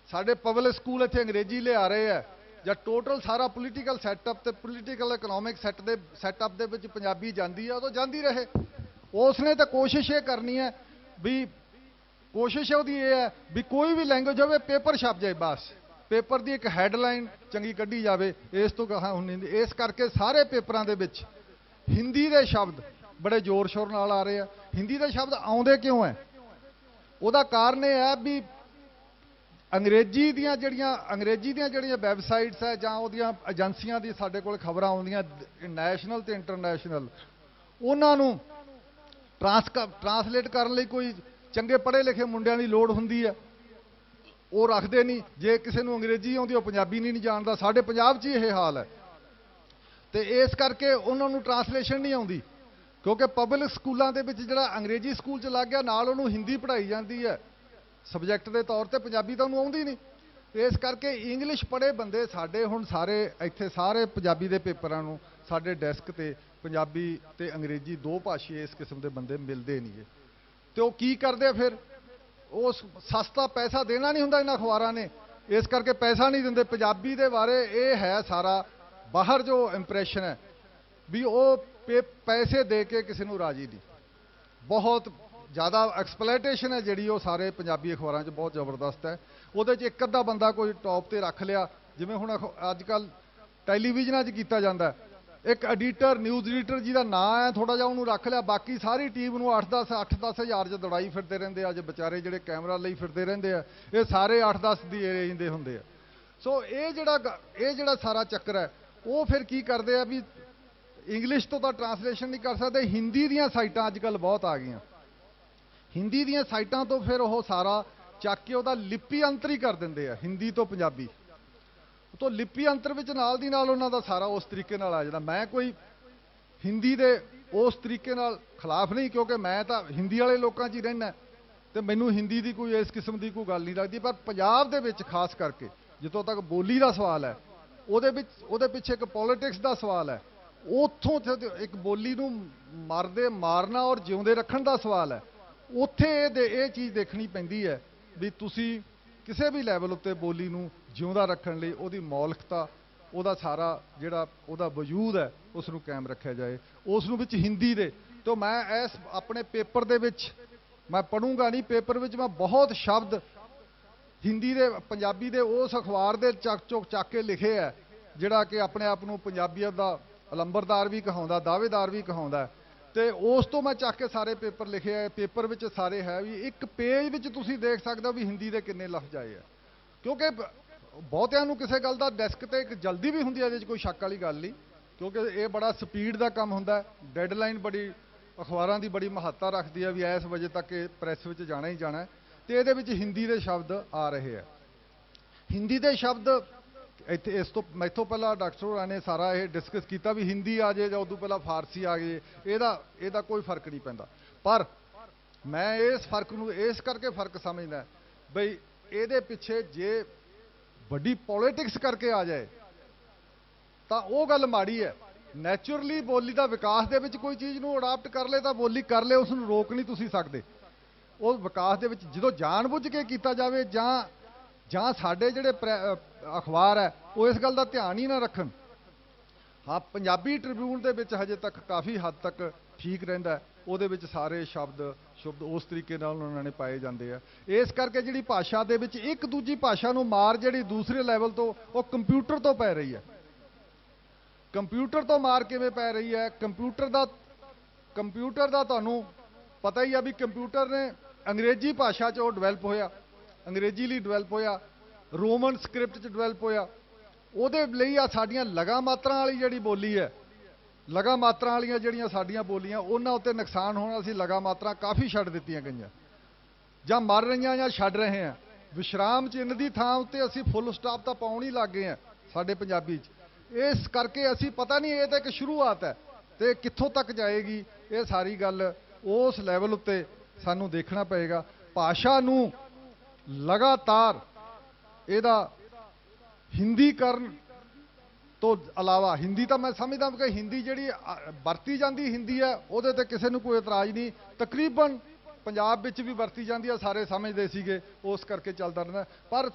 ਸਾਡੇ ਪਬਲਿਕ ਸਕੂਲ ਇੱਥੇ ਅੰਗਰੇਜ਼ੀ ਲਿਆ ਰਹੇ ਆ, ਜਾਂ ਟੋਟਲ ਸਾਰਾ ਪੋਲੀਟੀਕਲ ਸੈਟਅਪ ਤੇ ਪੋਲੀਟੀਕਲ ਇਕਨੋਮਿਕ ਸੈਟਅਪ ਦੇ ਵਿੱਚ ਪੰਜਾਬੀ ਜਾਂਦੀ ਹੈ, ਉਦੋਂ ਜਾਂਦੀ ਰਹੇ। ਉਸਨੇ ਤਾਂ ਕੋਸ਼ਿਸ਼ ਇਹ ਕਰਨੀ ਹੈ ਵੀ, ਕੋਸ਼ਿਸ਼ ਉਹਦੀ ਇਹ ਹੈ ਵੀ ਕੋਈ ਵੀ ਲੈਂਗੁਏਜ ਹੋਵੇ ਪੇਪਰ ਛਪ ਜਾਏ, ਬਸ ਪੇਪਰ ਦੀ ਇੱਕ ਹੈਡਲਾਈਨ ਚੰਗੀ ਕੱਢੀ ਜਾਵੇ, ਇਸ ਤੋਂ ਕਹਾ ਹੁੰਦੀ ਨਹੀਂ। ਇਸ ਕਰਕੇ ਸਾਰੇ ਪੇਪਰਾਂ ਦੇ ਵਿੱਚ ਹਿੰਦੀ ਦੇ ਸ਼ਬਦ ਬੜੇ ਜ਼ੋਰ ਸ਼ੋਰ ਨਾਲ ਆ ਰਹੇ ਆ। ਹਿੰਦੀ ਦੇ ਸ਼ਬਦ ਆਉਂਦੇ ਕਿਉਂ ਹੈ? ਉਹਦਾ ਕਾਰਨ ਇਹ ਹੈ ਵੀ ਅੰਗਰੇਜ਼ੀ ਦੀਆਂ ਜਿਹੜੀਆਂ ਵੈਬਸਾਈਟਸ ਹੈ ਜਾਂ ਉਹਦੀਆਂ ਏਜੰਸੀਆਂ ਦੀ ਸਾਡੇ ਕੋਲ ਖਬਰਾਂ ਆਉਂਦੀਆਂ ਨੈਸ਼ਨਲ ਤੇ ਇੰਟਰਨੈਸ਼ਨਲ, ਉਹਨਾਂ ਨੂੰ ਟਰਾਂਸਲੇਟ ਕਰਨ ਲਈ ਕੋਈ ਚੰਗੇ ਪੜ੍ਹੇ ਲਿਖੇ ਮੁੰਡਿਆਂ ਦੀ ਲੋੜ ਹੁੰਦੀ ਹੈ, ਉਹ ਰੱਖਦੇ ਨਹੀਂ। ਜੇ ਕਿਸੇ ਨੂੰ ਅੰਗਰੇਜ਼ੀ ਆਉਂਦੀ ਉਹ ਪੰਜਾਬੀ ਨਹੀਂ ਜਾਣਦਾ। ਸਾਡੇ ਪੰਜਾਬ 'ਚ ਹੀ ਇਹ ਹਾਲ ਹੈ। ਤੇ ਇਸ ਕਰਕੇ ਉਹਨਾਂ ਨੂੰ ਟਰਾਂਸਲੇਸ਼ਨ ਨਹੀਂ ਆਉਂਦੀ, ਕਿਉਂਕਿ ਪਬਲਿਕ ਸਕੂਲਾਂ ਦੇ ਵਿੱਚ ਜਿਹੜਾ ਅੰਗਰੇਜ਼ੀ ਸਕੂਲ 'ਚ ਲੱਗ ਗਿਆ, ਨਾਲ ਉਹਨੂੰ ਹਿੰਦੀ ਪੜ੍ਹਾਈ ਜਾਂਦੀ ਹੈ ਸਬਜੈਕਟ ਦੇ ਤੌਰ ਤੇ, ਪੰਜਾਬੀ ਤਾਂ ਉਹਨੂੰ ਆਉਂਦੀ ਨਹੀਂ। ਇਸ ਕਰਕੇ ਇੰਗਲਿਸ਼ ਪੜ੍ਹੇ ਬੰਦੇ ਸਾਡੇ ਹੁਣ ਸਾਰੇ ਇੱਥੇ ਸਾਰੇ ਪੰਜਾਬੀ ਦੇ ਪੇਪਰਾਂ ਨੂੰ ਸਾਡੇ ਡੈਸਕ ਤੇ ਪੰਜਾਬੀ ਤੇ ਅੰਗਰੇਜ਼ੀ ਦੋ ਭਾਸ਼ੀ ਇਸ ਕਿਸਮ ਦੇ ਬੰਦੇ ਮਿਲਦੇ ਨਹੀਂ ਗੇ। ਤੇ ਉਹ ਕੀ ਕਰਦੇ ਆ ਫਿਰ? ਉਹ ਸਸਤਾ ਪੈਸਾ ਦੇਣਾ ਨਹੀਂ ਹੁੰਦਾ ਇਹਨਾਂ ਅਖਬਾਰਾਂ ਨੇ, ਇਸ ਕਰਕੇ ਪੈਸਾ ਨਹੀਂ ਦਿੰਦੇ। ਪੰਜਾਬੀ ਦੇ ਬਾਰੇ ਇਹ ਹੈ ਸਾਰਾ ਬਾਹਰ ਜੋ ਇੰਪ੍ਰੈਸ਼ਨ ਹੈ ਵੀ ਉਹ ਪੈਸੇ ਦੇ ਕੇ ਕਿਸੇ ਨੂੰ ਰਾਜੀ ਨਹੀਂ। ਬਹੁਤ ਜ਼ਿਆਦਾ ਐਕਸਪਲੋਇਟੇਸ਼ਨ ਹੈ ਜਿਹੜੀ ਉਹ ਸਾਰੇ ਪੰਜਾਬੀ ਅਖਬਾਰਾਂ 'ਚ ਬਹੁਤ ਜ਼ਬਰਦਸਤ ਹੈ। ਉਹਦੇ 'ਚ ਇੱਕ ਅੱਧਾ ਬੰਦਾ ਕੋਈ ਟੌਪ ਤੇ ਰੱਖ ਲਿਆ, ਜਿਵੇਂ ਹੁਣ ਅੱਜ ਕੱਲ੍ਹ ਟੈਲੀਵਿਜ਼ਨਾਂ 'ਚ ਕੀਤਾ ਜਾਂਦਾ, ਇੱਕ ਐਡੀਟਰ ਨਿਊਜ਼ ਐਡੀਟਰ ਜਿਹਦਾ ਨਾਂ ਹੈ ਥੋੜਾ ਜਿਹਾ ਉਹਨੂੰ ਰੱਖ ਲਿਆ, ਬਾਕੀ ਸਾਰੀ ਟੀਮ ਨੂੰ 8-10 ਹਜ਼ਾਰ 'ਚ ਦੌੜਾਈ ਫਿਰਦੇ ਰਹਿੰਦੇ ਆ। ਅੱਜ ਵਿਚਾਰੇ ਜਿਹੜੇ ਕੈਮਰਾ ਲਈ ਫਿਰਦੇ ਰਹਿੰਦੇ ਆ, ਇਹ ਸਾਰੇ 8-10 ਦੀ ਰੇਂਜ ਦੇ ਹੁੰਦੇ ਆ। ਸੋ ਇਹ ਜਿਹੜਾ ਸਾਰਾ ਚੱਕਰ ਹੈ, ਉਹ ਫਿਰ ਕੀ ਕਰਦੇ ਆ ਵੀ ਇੰਗਲਿਸ਼ ਤੋਂ ਤਾਂ ਟਰਾਂਸਲੇਸ਼ਨ ਨਹੀਂ ਕਰ ਸਕਦੇ, ਹਿੰਦੀ ਦੀਆਂ ਸਾਈਟਾਂ ਅੱਜ ਕੱਲ੍ਹ ਬਹੁਤ ਆ ਗਈਆਂ। ਹਿੰਦੀ ਦੀਆਂ ਸਾਈਟਾਂ ਤੋਂ ਫਿਰ ਉਹ ਸਾਰਾ ਚੱਕ ਕੇ ਉਹਦਾ ਲਿਪੀ ਅੰਤਰ ਹੀ ਕਰ ਦਿੰਦੇ ਆ, ਹਿੰਦੀ ਤੋਂ ਪੰਜਾਬੀ ਤੋਂ ਲਿਪੀ ਅੰਤਰ ਵਿੱਚ ਨਾਲ ਦੀ ਨਾਲ ਉਹਨਾਂ ਦਾ ਸਾਰਾ ਉਸ ਤਰੀਕੇ ਨਾਲ ਆ ਜਾਂਦਾ। ਮੈਂ ਕੋਈ ਹਿੰਦੀ ਦੇ ਉਸ ਤਰੀਕੇ ਨਾਲ ਖਿਲਾਫ ਨਹੀਂ, ਕਿਉਂਕਿ ਮੈਂ ਤਾਂ ਹਿੰਦੀ ਵਾਲੇ ਲੋਕਾਂ 'ਚ ਹੀ ਰਹਿਣਾ ਤੇ ਮੈਨੂੰ ਹਿੰਦੀ ਦੀ ਕੋਈ ਇਸ ਕਿਸਮ ਦੀ ਕੋਈ ਗੱਲ ਨਹੀਂ ਲੱਗਦੀ। ਪਰ ਪੰਜਾਬ ਦੇ ਵਿੱਚ ਖਾਸ ਕਰਕੇ ਜਿੱਥੋਂ ਤੱਕ ਬੋਲੀ ਦਾ ਸਵਾਲ ਹੈ, ਉਹਦੇ ਪਿੱਛੇ ਇੱਕ ਪੋਲਿਟਿਕਸ ਦਾ ਸਵਾਲ ਹੈ, ਉੱਥੋਂ ਇੱਕ ਬੋਲੀ ਨੂੰ ਮਾਰਨਾ ਔਰ ਜਿਉਂਦੇ ਰੱਖਣ ਦਾ ਸਵਾਲ ਹੈ। ਉੱਥੇ ਇਹ ਚੀਜ਼ ਦੇਖਣੀ ਪੈਂਦੀ ਹੈ ਵੀ ਤੁਸੀਂ ਕਿਸੇ ਵੀ ਲੈਵਲ ਉੱਤੇ ਬੋਲੀ ਨੂੰ ਜਿਉਂਦਾ ਰੱਖਣ ਲਈ ਉਹਦੀ ਮੌਲਿਕਤਾ, ਉਹਦਾ ਸਾਰਾ ਜਿਹੜਾ ਉਹਦਾ ਵਜੂਦ ਹੈ, ਉਸ ਨੂੰ ਕਾਇਮ ਰੱਖਿਆ ਜਾਏ। ਉਸ ਨੂੰ ਵਿੱਚ ਹਿੰਦੀ ਦੇ ਤੋਂ ਮੈਂ ਇਸ ਆਪਣੇ ਪੇਪਰ ਦੇ ਵਿੱਚ ਮੈਂ ਪੜ੍ਹੂੰਗਾ ਨਹੀਂ, ਪੇਪਰ ਵਿੱਚ ਮੈਂ ਬਹੁਤ ਸ਼ਬਦ ਹਿੰਦੀ ਦੇ ਪੰਜਾਬੀ ਦੇ ਉਸ ਅਖਬਾਰ ਦੇ ਚੱਕ ਕੇ ਲਿਖੇ ਹੈ ਜਿਹੜਾ ਕਿ ਆਪਣੇ ਆਪ ਨੂੰ ਪੰਜਾਬੀਅਤ ਦਾ ਅਲੰਬਰਦਾਰ ਵੀ ਕਹਾਉਂਦਾ, ਦਾਅਵੇਦਾਰ ਵੀ ਕਹਾਉਂਦਾ। ਤੇ ਉਸ ਤੋਂ ਮੈਂ ਚੱਕ ਕੇ ਸਾਰੇ ਪੇਪਰ ਲਿਖੇ ਹੈ। ਪੇਪਰ ਵਿੱਚ ਸਾਰੇ ਹੈ ਵੀ ਇੱਕ ਪੇਜ ਵਿੱਚ ਤੁਸੀਂ ਦੇਖ ਸਕਦੇ ਹੋ ਵੀ ਹਿੰਦੀ ਦੇ ਕਿੰਨੇ ਲਫ਼ਜ਼ ਆਏ ਆ, ਕਿਉਂਕਿ ਬਹੁਤਿਆਂ ਨੂੰ ਕਿਸੇ ਗੱਲ ਦਾ ਡੈਸਕ ਤੇ ਇੱਕ ਜਲਦੀ ਵੀ ਹੁੰਦੀ ਹੈ, ਇਹਦੇ 'ਚ ਕੋਈ ਸ਼ੱਕ ਵਾਲੀ ਗੱਲ ਨਹੀਂ, ਕਿਉਂਕਿ ਇਹ ਬੜਾ ਸਪੀਡ ਦਾ ਕੰਮ ਹੁੰਦਾ। ਡੈਡਲਾਈਨ ਬੜੀ ਅਖਬਾਰਾਂ ਦੀ ਬੜੀ ਮਹੱਤਤਾ ਰੱਖਦੀ ਹੈ ਵੀ ਇਸ ਵਜੇ ਤੱਕ ਇਹ ਪ੍ਰੈਸ ਵਿੱਚ ਜਾਣਾ ਹੀ ਜਾਣਾ, ਤੇ ਇਹਦੇ ਵਿੱਚ ਹਿੰਦੀ ਦੇ ਸ਼ਬਦ ਆ ਰਹੇ ਆ। ਹਿੰਦੀ ਦੇ ਸ਼ਬਦ ਇੱਥੇ ਇਸ ਤੋਂ ਮੈਥੋਂ ਪਹਿਲਾਂ ਡਾਕਟਰ ਹੋਰਾਂ ਨੇ ਸਾਰਾ ਇਹ ਡਿਸਕਸ ਕੀਤਾ ਵੀ ਹਿੰਦੀ ਆ ਜੇ ਜਾਂ ਉਦੋਂ ਪਹਿਲਾਂ ਫਾਰਸੀ ਆ ਗਏ, ਇਹਦਾ ਕੋਈ ਫਰਕ ਨਹੀਂ ਪੈਂਦਾ। ਪਰ ਮੈਂ ਇਸ ਫਰਕ ਨੂੰ ਇਸ ਕਰਕੇ ਫਰਕ ਸਮਝਦਾ ਬਈ ਇਹਦੇ ਪਿੱਛੇ ਜੇ ਵੱਡੀ ਪੋਲਿਟਿਕਸ ਕਰਕੇ ਆ ਜਾਏ ਤਾਂ ਉਹ ਗੱਲ ਮਾੜੀ ਹੈ। ਨੈਚੁਰਲੀ ਬੋਲੀ ਦਾ ਵਿਕਾਸ ਦੇ ਵਿੱਚ ਕੋਈ ਚੀਜ਼ ਨੂੰ ਅਡਾਪਟ ਕਰ ਲੇ ਤਾਂ ਬੋਲੀ ਕਰ ਲੇ, ਉਸ ਨੂੰ ਰੋਕ ਨਹੀਂ ਤੁਸੀਂ ਸਕਦੇ। ਉਹ ਵਿਕਾਸ ਦੇ ਵਿੱਚ ਜਦੋਂ ਜਾਣਬੁੱਝ ਕੇ ਕੀਤਾ ਜਾਵੇ ਜਾਂ ਸਾਡੇ ਜਿਹੜੇ ਅਖਬਾਰ ਹੈ ਉਹ ਇਸ ਗੱਲ ਦਾ ਧਿਆਨ ਹੀ ਨਾ ਰੱਖਣ। ਹਾਂ, ਪੰਜਾਬੀ ਟ੍ਰਿਬਿਊਨ ਦੇ ਵਿੱਚ ਹਜੇ ਤੱਕ ਕਾਫੀ ਹੱਦ ਤੱਕ ਠੀਕ ਰਹਿੰਦਾ, ਉਹਦੇ ਵਿੱਚ ਸਾਰੇ ਸ਼ਬਦ ਉਸ ਤਰੀਕੇ ਨਾਲ ਉਹਨਾਂ ਨੇ ਪਾਏ ਜਾਂਦੇ ਆ। ਇਸ ਕਰਕੇ ਜਿਹੜੀ ਭਾਸ਼ਾ ਦੇ ਵਿੱਚ ਇੱਕ ਦੂਜੀ ਭਾਸ਼ਾ ਨੂੰ ਮਾਰ ਜਿਹੜੀ ਦੂਸਰੇ ਲੈਵਲ ਤੋਂ ਉਹ ਕੰਪਿਊਟਰ ਤੋਂ ਪੈ ਰਹੀ ਹੈ। ਕੰਪਿਊਟਰ ਤੋਂ ਮਾਰ ਕਿਵੇਂ ਪੈ ਰਹੀ ਹੈ? ਕੰਪਿਊਟਰ ਦਾ ਤੁਹਾਨੂੰ ਪਤਾ ਹੀ ਆ ਵੀ ਕੰਪਿਊਟਰ ਨੇ ਅੰਗਰੇਜ਼ੀ ਭਾਸ਼ਾ 'ਚ ਉਹ ਡਿਵੈਲਪ ਹੋਇਆ, ਅੰਗਰੇਜ਼ੀ ਲਈ ਡਿਵੈਲਪ ਹੋਇਆ, ਰੋਮਨ ਸਕ੍ਰਿਪਟ 'ਚ ਡਿਵੈਲਪ ਹੋਇਆ। ਉਹਦੇ ਲਈ ਆ ਸਾਡੀਆਂ ਲਗਾ ਮਾਤਰਾਂ ਵਾਲੀ ਜਿਹੜੀ ਬੋਲੀ ਹੈ, ਲਗਾ ਮਾਤਰਾਂ ਵਾਲੀਆਂ ਜਿਹੜੀਆਂ ਸਾਡੀਆਂ ਬੋਲੀਆਂ, ਉਹਨਾਂ ਉੱਤੇ ਨੁਕਸਾਨ ਹੋਣਾ। ਅਸੀਂ ਲਗਾ ਮਾਤਰਾਂ ਕਾਫੀ ਛੱਡ ਦਿੱਤੀਆਂ ਗਈਆਂ, ਜਾਂ ਮਰ ਰਹੀਆਂ ਜਾਂ ਛੱਡ ਰਹੇ ਹਾਂ। ਵਿਸ਼ਰਾਮ ਚਿੰਨ੍ਹ ਦੀ ਥਾਂ ਉੱਤੇ ਅਸੀਂ ਫੁੱਲ ਸਟਾਪ ਤਾਂ ਪਾਉਣ ਹੀ ਲੱਗ ਗਏ ਹਾਂ ਸਾਡੇ ਪੰਜਾਬੀ 'ਚ। ਇਸ ਕਰਕੇ ਅਸੀਂ ਪਤਾ ਨਹੀਂ, ਇਹ ਤਾਂ ਇੱਕ ਸ਼ੁਰੂਆਤ ਹੈ ਤੇ ਕਿੱਥੋਂ ਤੱਕ ਜਾਏਗੀ ਇਹ ਸਾਰੀ ਗੱਲ ਉਸ ਲੈਵਲ ਉੱਤੇ ਸਾਨੂੰ ਦੇਖਣਾ ਪਏਗਾ। ਭਾਸ਼ਾ ਨੂੰ ਲਗਾਤਾਰ ਇਹਦਾ ਹਿੰਦੀਕਰਨ ਤੋਂ ਇਲਾਵਾ, ਹਿੰਦੀ ਤਾਂ ਮੈਂ ਸਮਝਦਾ ਕਿ ਹਿੰਦੀ ਜਿਹੜੀ ਵਰਤੀ ਜਾਂਦੀ ਹਿੰਦੀ ਹੈ ਉਹਦੇ ਤੇ ਕਿਸੇ ਨੂੰ ਕੋਈ ਇਤਰਾਜ਼ ਨਹੀਂ। ਤਕਰੀਬਨ ਪੰਜਾਬ ਵਿੱਚ ਵੀ ਵਰਤੀ ਜਾਂਦੀ ਆ, ਸਾਰੇ ਸਮਝਦੇ ਸੀਗੇ, ਉਸ ਕਰਕੇ ਚੱਲਦਾ ਰਹਿੰਦਾ। ਪਰ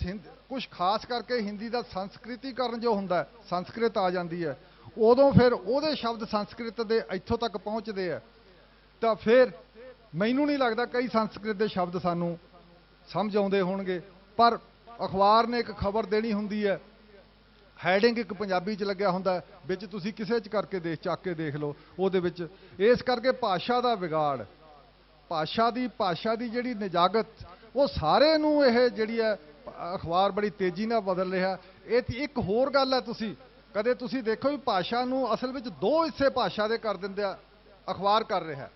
ਕੁਝ ਖਾਸ ਕਰਕੇ ਹਿੰਦੀ ਦਾ ਸੰਸਕ੍ਰਿਤੀਕਰਨ ਜੋ ਹੁੰਦਾ, ਸੰਸਕ੍ਰਿਤ ਆ ਜਾਂਦੀ ਹੈ, ਉਦੋਂ ਫਿਰ ਉਹਦੇ ਸ਼ਬਦ ਸੰਸਕ੍ਰਿਤ ਦੇ ਇੱਥੋਂ ਤੱਕ ਪਹੁੰਚਦੇ ਆ, ਤਾਂ ਫਿਰ ਮੈਨੂੰ ਨਹੀਂ ਲੱਗਦਾ ਕਈ ਸੰਸਕ੍ਰਿਤ ਦੇ ਸ਼ਬਦ ਸਾਨੂੰ ਸਮਝ ਆਉਂਦੇ ਹੋਣਗੇ। ਪਰ ਅਖਬਾਰ ਨੇ ਇੱਕ ਖਬਰ ਦੇਣੀ ਹੁੰਦੀ ਹੈ, ਹੈਡਿੰਗ ਇੱਕ ਪੰਜਾਬੀ 'ਚ ਲੱਗਿਆ ਹੁੰਦਾ, ਵਿੱਚ ਤੁਸੀਂ ਕਿਸੇ 'ਚ ਕਰਕੇ ਚੱਕ ਕੇ ਦੇਖ ਲਓ ਉਹਦੇ ਵਿੱਚ। ਇਸ ਕਰਕੇ ਭਾਸ਼ਾ ਦਾ ਵਿਗਾੜ, ਭਾਸ਼ਾ ਦੀ ਜਿਹੜੀ ਨਿਜਾਗਤ, ਉਹ ਸਾਰੇ ਨੂੰ ਇਹ ਜਿਹੜੀ ਹੈ ਅਖਬਾਰ ਬੜੀ ਤੇਜ਼ੀ ਨਾਲ ਬਦਲ ਰਿਹਾ। ਇਹ ਇੱਕ ਹੋਰ ਗੱਲ ਹੈ, ਕਦੇ ਤੁਸੀਂ ਦੇਖੋ ਵੀ ਭਾਸ਼ਾ ਨੂੰ ਅਸਲ ਵਿੱਚ ਦੋ ਹਿੱਸੇ ਭਾਸ਼ਾ ਦੇ ਕਰ ਦਿੰਦੇ ਆ, ਅਖਬਾਰ ਕਰ ਰਿਹਾ।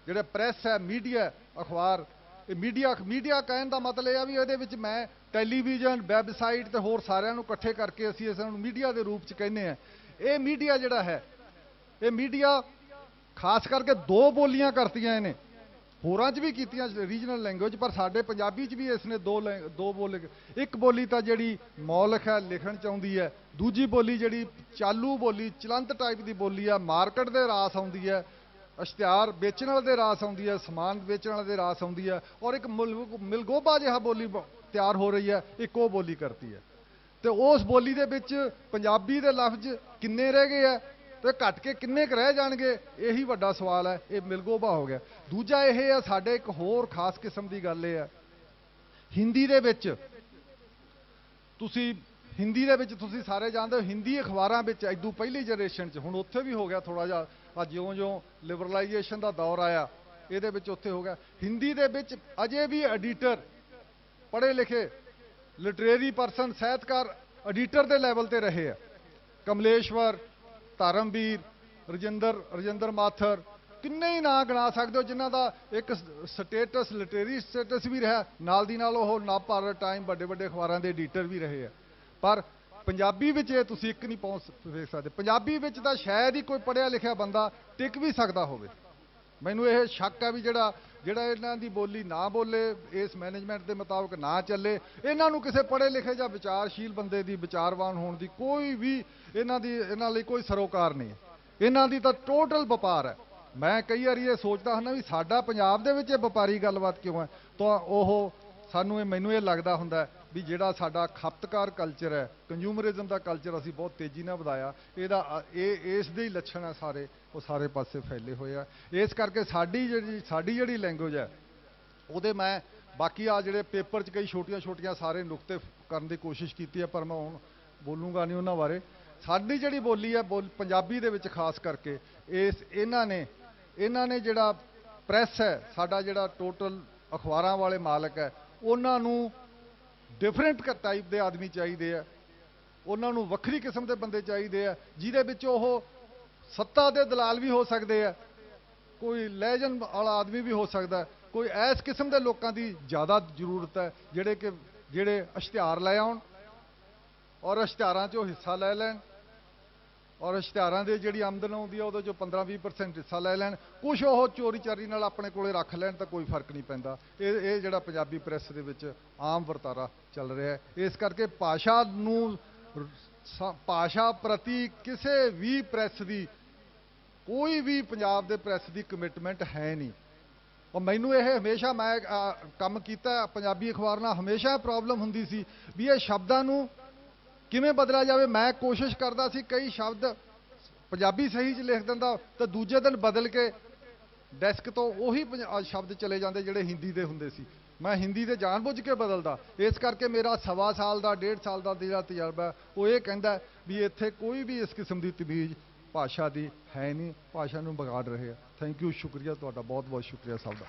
ਜਿਹੜਾ ਪ੍ਰੈਸ ਹੈ, ਮੀਡੀਆ, ਅਖਬਾਰ, ਇਹ ਮੀਡੀਆ ਕਹਿਣ ਦਾ ਮਤਲਬ ਇਹ ਆ ਵੀ ਇਹਦੇ ਵਿੱਚ ਮੈਂ ਟੈਲੀਵਿਜ਼ਨ, ਵੈਬਸਾਈਟ ਤੇ ਹੋਰ ਸਾਰਿਆਂ ਨੂੰ ਇਕੱਠੇ ਕਰਕੇ ਅਸੀਂ ਇਸ ਨੂੰ ਮੀਡੀਆ ਦੇ ਰੂਪ 'ਚ ਕਹਿੰਦੇ ਆ। ਇਹ ਮੀਡੀਆ ਜਿਹੜਾ ਹੈ, ਇਹ ਮੀਡੀਆ ਖਾਸ ਕਰਕੇ ਦੋ ਬੋਲੀਆਂ ਕਰਤੀਆਂ ਇਹਨੇ, ਹੋਰਾਂ 'ਚ ਵੀ ਕੀਤੀਆਂ ਰੀਜਨਲ ਲੈਂਗੁਏਜ, ਪਰ ਸਾਡੇ ਪੰਜਾਬੀ 'ਚ ਵੀ ਇਸ ਨੇ ਦੋ ਬੋਲੇ। ਇੱਕ ਬੋਲੀ ਤਾਂ ਜਿਹੜੀ ਮੌਲਿਕ ਹੈ, ਲਿਖਣ 'ਚ ਆਉਂਦੀ ਹੈ, ਦੂਜੀ ਬੋਲੀ ਜਿਹੜੀ ਚਾਲੂ ਬੋਲੀ, ਚਲੰਤ ਟਾਈਪ ਦੀ ਬੋਲੀ ਆ, ਮਾਰਕੀਟ ਦੇ ਰਾਸ ਆਉਂਦੀ ਹੈ, ਇਸ਼ਤਿਹਾਰ ਵੇਚਣ ਵਾਲੇ ਦੇ ਰਾਸ ਆਉਂਦੀ ਹੈ, ਸਮਾਨ ਵੇਚਣ ਵਾਲੇ ਦੇ ਰਾਸ ਆਉਂਦੀ ਹੈ, ਔਰ ਇੱਕ ਮਿਲਗੋਬਾ ਜਿਹਾ ਬੋਲੀ ਤਿਆਰ ਹੋ ਰਹੀ ਹੈ, ਇੱਕ ਉਹ ਬੋਲੀ ਕਰਤੀ ਹੈ। ਤੇ ਉਸ ਬੋਲੀ ਦੇ ਵਿੱਚ ਪੰਜਾਬੀ ਦੇ ਲਫ਼ਜ਼ ਕਿੰਨੇ ਰਹਿ ਗਏ ਆ ਤੇ ਘਟ ਕੇ ਕਿੰਨੇ ਕੁ ਰਹਿ ਜਾਣਗੇ, ਇਹੀ ਵੱਡਾ ਸਵਾਲ ਹੈ। ਇਹ ਮਿਲਗੋਬਾ ਹੋ ਗਿਆ। ਦੂਜਾ ਇਹ ਹੈ, ਸਾਡੇ ਇੱਕ ਹੋਰ ਖਾਸ ਕਿਸਮ ਦੀ ਗੱਲ ਇਹ ਹੈ, ਹਿੰਦੀ ਦੇ ਵਿੱਚ ਤੁਸੀਂ ਸਾਰੇ ਜਾਣਦੇ ਹੋ, ਹਿੰਦੀ ਅਖਬਾਰਾਂ ਵਿੱਚ ਇਦੋਂ ਪਹਿਲੀ ਜਨਰੇਸ਼ਨ 'ਚ, ਹੁਣ ਉੱਥੇ ਵੀ ਹੋ ਗਿਆ ਥੋੜਾ ਜਿਹਾ, ਆ ਜਿਉਂ-ਜਿਉਂ ਲਿਬਰਲਾਈਜੇਸ਼ਨ ਦਾ ਦੌਰ ਆਇਆ, ਇਹਦੇ ਵਿੱਚ ਉੱਥੇ ਹੋ ਗਿਆ। ਹਿੰਦੀ ਦੇ ਵਿੱਚ ਅਜੇ ਵੀ ਐਡੀਟਰ, ਪੜ੍ਹੇ ਲਿਖੇ ਲਿਟਰੇਰੀ ਪਰਸਨ, ਸਾਹਿਤਕਾਰ ਐਡੀਟਰ ਦੇ ਲੈਵਲ ਤੇ ਰਹੇ ਆ। ਕਮਲੇਸ਼ਵਰ, ਧਰਮਵੀਰ, ਰਜਿੰਦਰ ਮਾਥਰ, ਕਿੰਨੇ ਹੀ ਨਾਂ ਗਿਣਾ ਸਕਦੇ ਹੋ ਜਿਨ੍ਹਾਂ ਦਾ ਇੱਕ ਸਟੇਟਸ, ਲਿਟਰੇਰੀ ਸਟੇਟਸ ਵੀ ਰਿਹਾ, ਨਾਲ ਦੀ ਨਾਲ ਉਹ ਨਵਭਾਰਤ ਟਾਈਮ, ਵੱਡੇ ਵੱਡੇ ਅਖਬਾਰਾਂ ਦੇ ਐਡੀਟਰ ਵੀ ਰਹੇ ਆ। ਪਰ ਪੰਜਾਬੀ ਵਿੱਚ ਇਹ ਤੁਸੀਂ ਇੱਕ ਨਹੀਂ ਵੇਖ ਸਕਦੇ। ਪੰਜਾਬੀ ਵਿੱਚ ਤਾਂ ਸ਼ਾਇਦ ਹੀ ਕੋਈ ਪੜ੍ਹਿਆ ਲਿਖਿਆ ਬੰਦਾ ਟਿਕ ਵੀ ਸਕਦਾ ਹੋਵੇ। ਮੈਨੂੰ ਇਹ ਸ਼ੱਕ ਹੈ ਵੀ ਜਿਹੜਾ ਇਹਨਾਂ ਦੀ ਬੋਲੀ ਨਾ ਬੋਲੇ, ਇਸ ਮੈਨੇਜਮੈਂਟ ਦੇ ਮੁਤਾਬਕ ਨਾ ਚੱਲੇ, ਇਹਨਾਂ ਨੂੰ ਕਿਸੇ ਪੜ੍ਹੇ ਲਿਖੇ ਜਾਂ ਵਿਚਾਰਸ਼ੀਲ ਬੰਦੇ ਦੀ, ਵਿਚਾਰਵਾਨ ਹੋਣ ਦੀ ਕੋਈ ਵੀ ਇਹਨਾਂ ਲਈ ਕੋਈ ਸਰੋਕਾਰ ਨਹੀਂ ਹੈ। ਇਹਨਾਂ ਦੀ ਤਾਂ ਟੋਟਲ ਵਪਾਰ ਹੈ। ਮੈਂ ਕਈ ਵਾਰੀ ਇਹ ਸੋਚਦਾ ਹੁੰਦਾ ਵੀ ਸਾਡਾ ਪੰਜਾਬ ਦੇ ਵਿੱਚ ਇਹ ਵਪਾਰੀ ਗੱਲਬਾਤ ਕਿਉਂ ਹੈ, ਤਾਂ ਉਹ ਮੈਨੂੰ ਇਹ ਲੱਗਦਾ ਹੁੰਦਾ ਵੀ ਜਿਹੜਾ ਸਾਡਾ ਖਪਤਕਾਰ ਕਲਚਰ ਹੈ, ਕੰਜ਼ਿਊਮਰਿਜ਼ਮ ਦਾ ਕਲਚਰ ਅਸੀਂ ਬਹੁਤ ਤੇਜ਼ੀ ਨਾਲ ਵਧਾਇਆ, ਇਸ ਦੇ ਹੀ ਲੱਛਣ ਹੈ ਸਾਰੇ, ਉਹ ਸਾਰੇ ਪਾਸੇ ਫੈਲੇ ਹੋਏ ਆ। ਇਸ ਕਰਕੇ ਸਾਡੀ ਜਿਹੜੀ ਲੈਂਗੁਏਜ ਹੈ, ਉਹਦੇ ਮੈਂ ਬਾਕੀ ਆ ਜਿਹੜੇ ਪੇਪਰ 'ਚ ਕਈ ਛੋਟੀਆਂ ਸਾਰੇ ਨੁਕਤੇ ਕਰਨ ਦੀ ਕੋਸ਼ਿਸ਼ ਕੀਤੀ ਹੈ, ਪਰ ਮੈਂ ਹੁਣ ਬੋਲੂੰਗਾ ਨਹੀਂ ਉਹਨਾਂ ਬਾਰੇ। ਸਾਡੀ ਜਿਹੜੀ ਬੋਲੀ ਹੈ, ਪੰਜਾਬੀ ਦੇ ਵਿੱਚ ਖਾਸ ਕਰਕੇ ਇਹਨਾਂ ਨੇ ਜਿਹੜਾ ਪ੍ਰੈਸ ਹੈ, ਸਾਡਾ ਜਿਹੜਾ ਟੋਟਲ ਅਖਬਾਰਾਂ ਵਾਲੇ ਮਾਲਕ ਹੈ, ਉਹਨਾਂ ਨੂੰ ਡਿਫਰੈਂਟ ਟਾਈਪ ਦੇ ਆਦਮੀ ਚਾਹੀਦੇ ਆ, ਉਹਨਾਂ ਨੂੰ ਵੱਖਰੀ ਕਿਸਮ ਦੇ ਬੰਦੇ ਚਾਹੀਦੇ ਆ, ਜਿਹਦੇ ਵਿੱਚ ਉਹ ਸੱਤਾ ਦੇ ਦਲਾਲ ਵੀ ਹੋ ਸਕਦੇ ਆ, ਕੋਈ ਲੈਜਨ ਵਾਲਾ ਆਦਮੀ ਵੀ ਹੋ ਸਕਦਾ, ਕੋਈ ਇਸ ਕਿਸਮ ਦੇ ਲੋਕਾਂ ਦੀ ਜ਼ਿਆਦਾ ਜ਼ਰੂਰਤ ਹੈ, ਜਿਹੜੇ ਇਸ਼ਤਿਹਾਰ ਲੈ ਆਉਣ ਔਰ ਇਸ਼ਤਿਹਾਰਾਂ 'ਚੋਂ ਹਿੱਸਾ ਲੈ ਲੈਣ, ਔਰ ਇਸ਼ਤਿਹਾਰਾਂ ਦੀ ਜਿਹੜੀ ਆਮਦਨ ਆਉਂਦੀ ਹੈ ਉਹਦੇ 'ਚੋਂ 15-20% ਹਿੱਸਾ ਲੈ ਲੈਣ, ਕੁਛ ਉਹ ਚੋਰੀ ਚਾਰੀ ਨਾਲ ਆਪਣੇ ਕੋਲੇ ਰੱਖ ਲੈਣ, ਤਾਂ ਕੋਈ ਫਰਕ ਨਹੀਂ ਪੈਂਦਾ। ਇਹ ਜਿਹੜਾ ਪੰਜਾਬੀ ਪ੍ਰੈਸ ਦੇ ਵਿੱਚ ਆਮ ਵਰਤਾਰਾ ਚੱਲ ਰਿਹਾ ਹੈ। ਇਸ ਕਰਕੇ ਭਾਸ਼ਾ ਪ੍ਰਤੀ ਕਿਸੇ ਵੀ ਪ੍ਰੈਸ ਦੀ, ਕੋਈ ਵੀ ਪੰਜਾਬ ਦੇ ਪ੍ਰੈਸ ਦੀ ਕਮਿਟਮੈਂਟ ਹੈ ਨਹੀਂ। ਔਰ ਮੈਨੂੰ ਇਹ ਹਮੇਸ਼ਾ, ਮੈਂ ਕੰਮ ਕੀਤਾ ਪੰਜਾਬੀ ਅਖਬਾਰ ਨਾਲ, ਹਮੇਸ਼ਾ ਪ੍ਰੋਬਲਮ ਹੁੰਦੀ ਸੀ ਵੀ ਇਹ ਸ਼ਬਦਾਂ ਨੂੰ ਕਿਵੇਂ ਬਦਲਿਆ ਜਾਵੇ। ਮੈਂ ਕੋਸ਼ਿਸ਼ ਕਰਦਾ ਸੀ ਕਈ ਸ਼ਬਦ ਪੰਜਾਬੀ ਸਹੀ 'ਚ ਲਿਖ ਦਿੰਦਾ, ਤਾਂ ਦੂਜੇ ਦਿਨ ਬਦਲ ਕੇ ਡੈਸਕ ਤੋਂ ਉਹੀ ਸ਼ਬਦ ਚਲੇ ਜਾਂਦੇ ਜਿਹੜੇ ਹਿੰਦੀ ਦੇ ਹੁੰਦੇ ਸੀ। ਮੈਂ ਹਿੰਦੀ ਦੇ ਜਾਣਬੁੱਝ ਕੇ ਬਦਲਦਾ। ਇਸ ਕਰਕੇ ਮੇਰਾ 1.25 ਸਾਲ ਦਾ 1.5 ਸਾਲ ਦਾ ਜਿਹੜਾ ਤਜਰਬਾ, ਉਹ ਇਹ ਕਹਿੰਦਾ ਵੀ ਇੱਥੇ ਕੋਈ ਵੀ ਇਸ ਕਿਸਮ ਦੀ ਤਮੀਜ਼ ਭਾਸ਼ਾ ਦੀ ਹੈ ਨਹੀਂ, ਭਾਸ਼ਾ ਨੂੰ ਵਿਗਾੜ ਰਹੇ ਆ। ਥੈਂਕ ਯੂ, ਸ਼ੁਕਰੀਆ ਤੁਹਾਡਾ, ਬਹੁਤ ਬਹੁਤ ਸ਼ੁਕਰੀਆ ਸਭ ਦਾ।